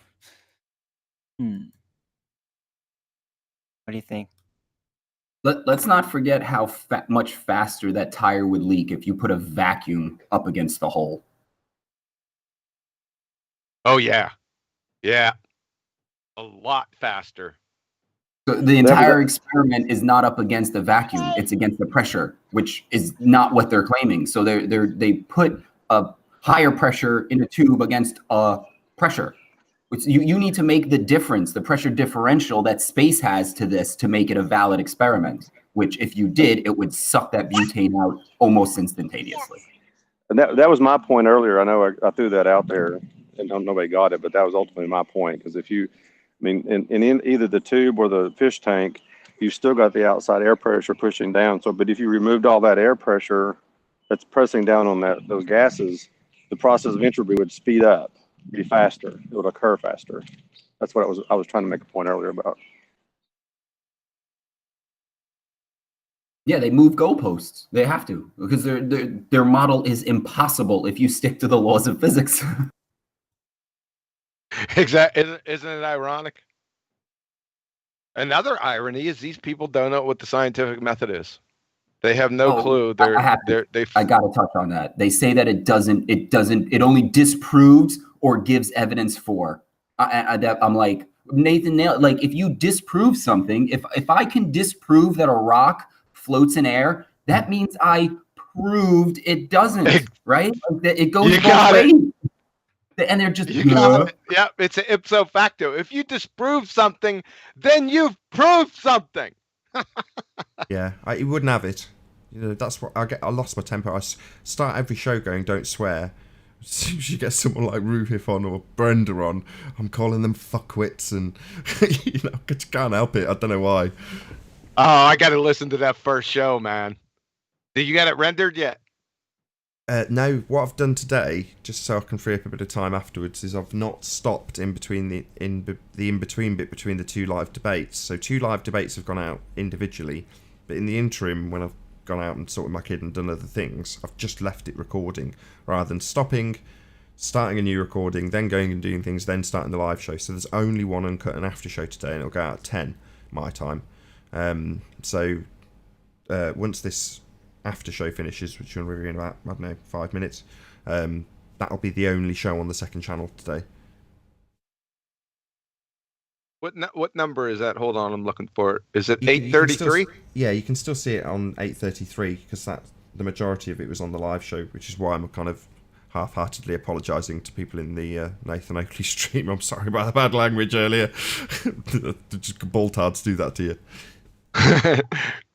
What do you think? Let's not forget how much faster that tire would leak if you put a vacuum up against the hole. Oh, yeah. Yeah. A lot faster. So the entire experiment is not up against the vacuum; it's against the pressure, which is not what they're claiming. So they put a higher pressure in a tube against a pressure. You need to make the difference, the pressure differential that space has to this to make it a valid experiment. Which, if you did, it would suck that butane out almost instantaneously. And that was my point earlier. I know I threw that out there, and nobody got it, but that was ultimately my point. Because if you in either the tube or the fish tank, you've still got the outside air pressure pushing down. So, but if you removed all that air pressure that's pressing down on those gases, the process of entropy would speed up, be faster. It would occur faster. That's what I was trying to make a point earlier about. Yeah, they move goalposts. They have to, because their model is impossible if you stick to the laws of physics. Exactly. Isn't it ironic? Another irony is these people don't know what the scientific method is. They have no clue. I got to touch on that. They say that it only disproves or gives evidence for. I'm like, Nathan, like if you disprove something, if I can disprove that a rock floats in air, that means I proved it doesn't, right? Like it goes both ways. And they're just yeah, it's an ipso facto. If you disprove something, then you've proved something. Yeah, he wouldn't have it. You know, that's what I lost my temper. I start every show going, "Don't swear." As soon as you get someone like Roohiff on or Brenda on, I'm calling them fuckwits, and you know, I can't help it. I don't know why. Oh, I got to listen to that first show, man. Did you get it rendered yet? No, what I've done today, just so I can free up a bit of time afterwards, is I've not stopped in between the in-between bit between the two live debates. So 2 live debates have gone out individually, but in the interim, when I've gone out and sorted my kid and done other things, I've just left it recording rather than stopping, starting a new recording, then going and doing things, then starting the live show. So there's only one uncut and after show today, and it'll go out at 10 my time. So once this after show finishes, which will be in about, I don't know, 5 minutes, that'll be the only show on the second channel today. What number is that? Hold on, I'm looking for it. Is it 833? Yeah, you can still see it on 833 because the majority of it was on the live show, which is why I'm kind of half-heartedly apologising to people in the Nathan Oakley stream. I'm sorry about the bad language earlier. Just boltards do that to you.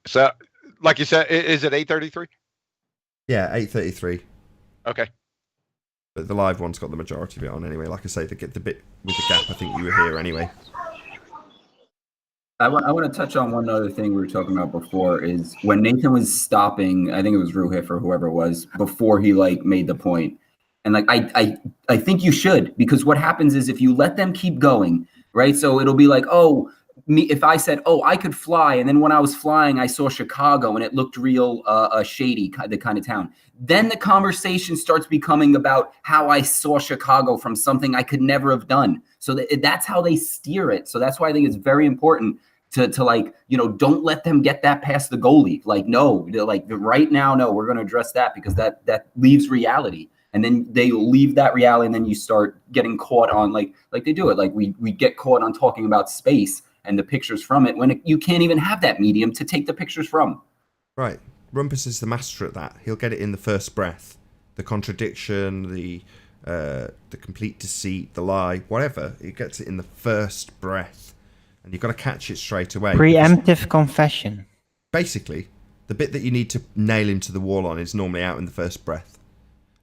So, like you said, is it 833? Yeah, 833. Okay. But the live one's got the majority of it on anyway. Like I say, they get the bit with the gap. I think you were here anyway. I want to touch on one other thing we were talking about before is when Nathan was stopping, I think it was Roohiff or whoever it was, before he like made the point. And like I think you should, because what happens is if you let them keep going, right? So it'll be like, oh, if I said, oh, I could fly, and then when I was flying, I saw Chicago and it looked real shady, the kind of town. Then the conversation starts becoming about how I saw Chicago from something I could never have done. So that's how they steer it. So that's why I think it's very important to like, you know, don't let them get that past the goalie. Like, no, like right now, no, we're going to address that because that leaves reality. And then they leave that reality, and then you start getting caught on like they do it. Like we get caught on talking about space and the pictures from it when you can't even have that medium to take the pictures from. Right. Rumpus is the master at that. He'll get it in the first breath. The contradiction, the complete deceit, the lie, whatever. He gets it in the first breath. And you've got to catch it straight away. Preemptive confession. Basically, the bit that you need to nail him to the wall on is normally out in the first breath.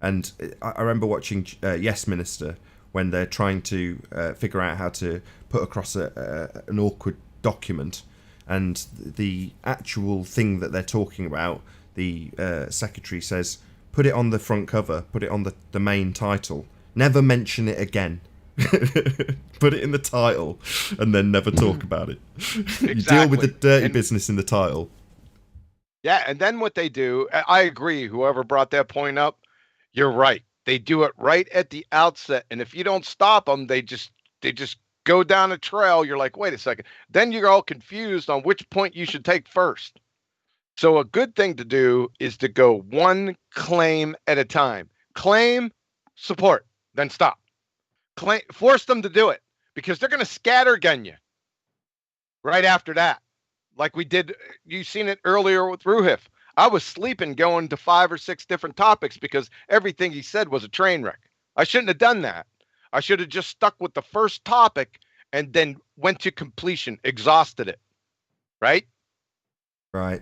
And I remember watching Yes Minister when they're trying to figure out how to put across an awkward document, and the actual thing that they're talking about, the secretary says, put it on the front cover, put it on the main title, never mention it again. Put it in the title and then never talk about it. Exactly. You deal with the dirty business in the title. Yeah, and then what they do, I agree, whoever brought that point up, you're right. They do it right at the outset, and if you don't stop them, they just go down a trail. You're like, wait a second. Then you're all confused on which point you should take first. So a good thing to do is to go one claim at a time. Claim, support, then stop. Claim, force them to do it, because they're going to scattergun you right after that. Like we did, you've seen it earlier with Roohiff. I was sleeping going to 5 or 6 different topics because everything he said was a train wreck. I shouldn't have done that. I should have just stuck with the first topic and then went to completion, exhausted it. Right? Right.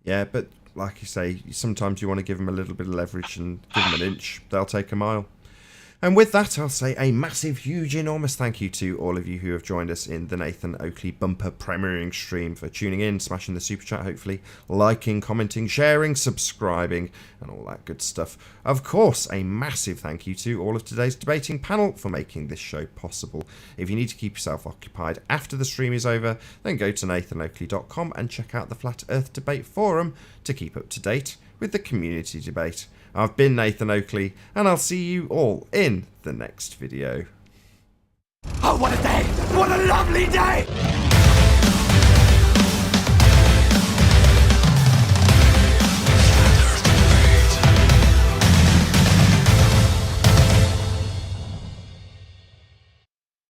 Yeah, but like you say, sometimes you want to give them a little bit of leverage and give them an inch. They'll take a mile. And with that, I'll say a massive, huge, enormous thank you to all of you who have joined us in the Nathan Oakley bumper premiering stream for tuning in, smashing the super chat, hopefully, liking, commenting, sharing, subscribing, and all that good stuff. Of course, a massive thank you to all of today's debating panel for making this show possible. If you need to keep yourself occupied after the stream is over, then go to nathanoakley.com and check out the Flat Earth Debate Forum to keep up to date with the community debate. I've been Nathan Oakley, and I'll see you all in the next video. Oh, what a day! What a lovely day!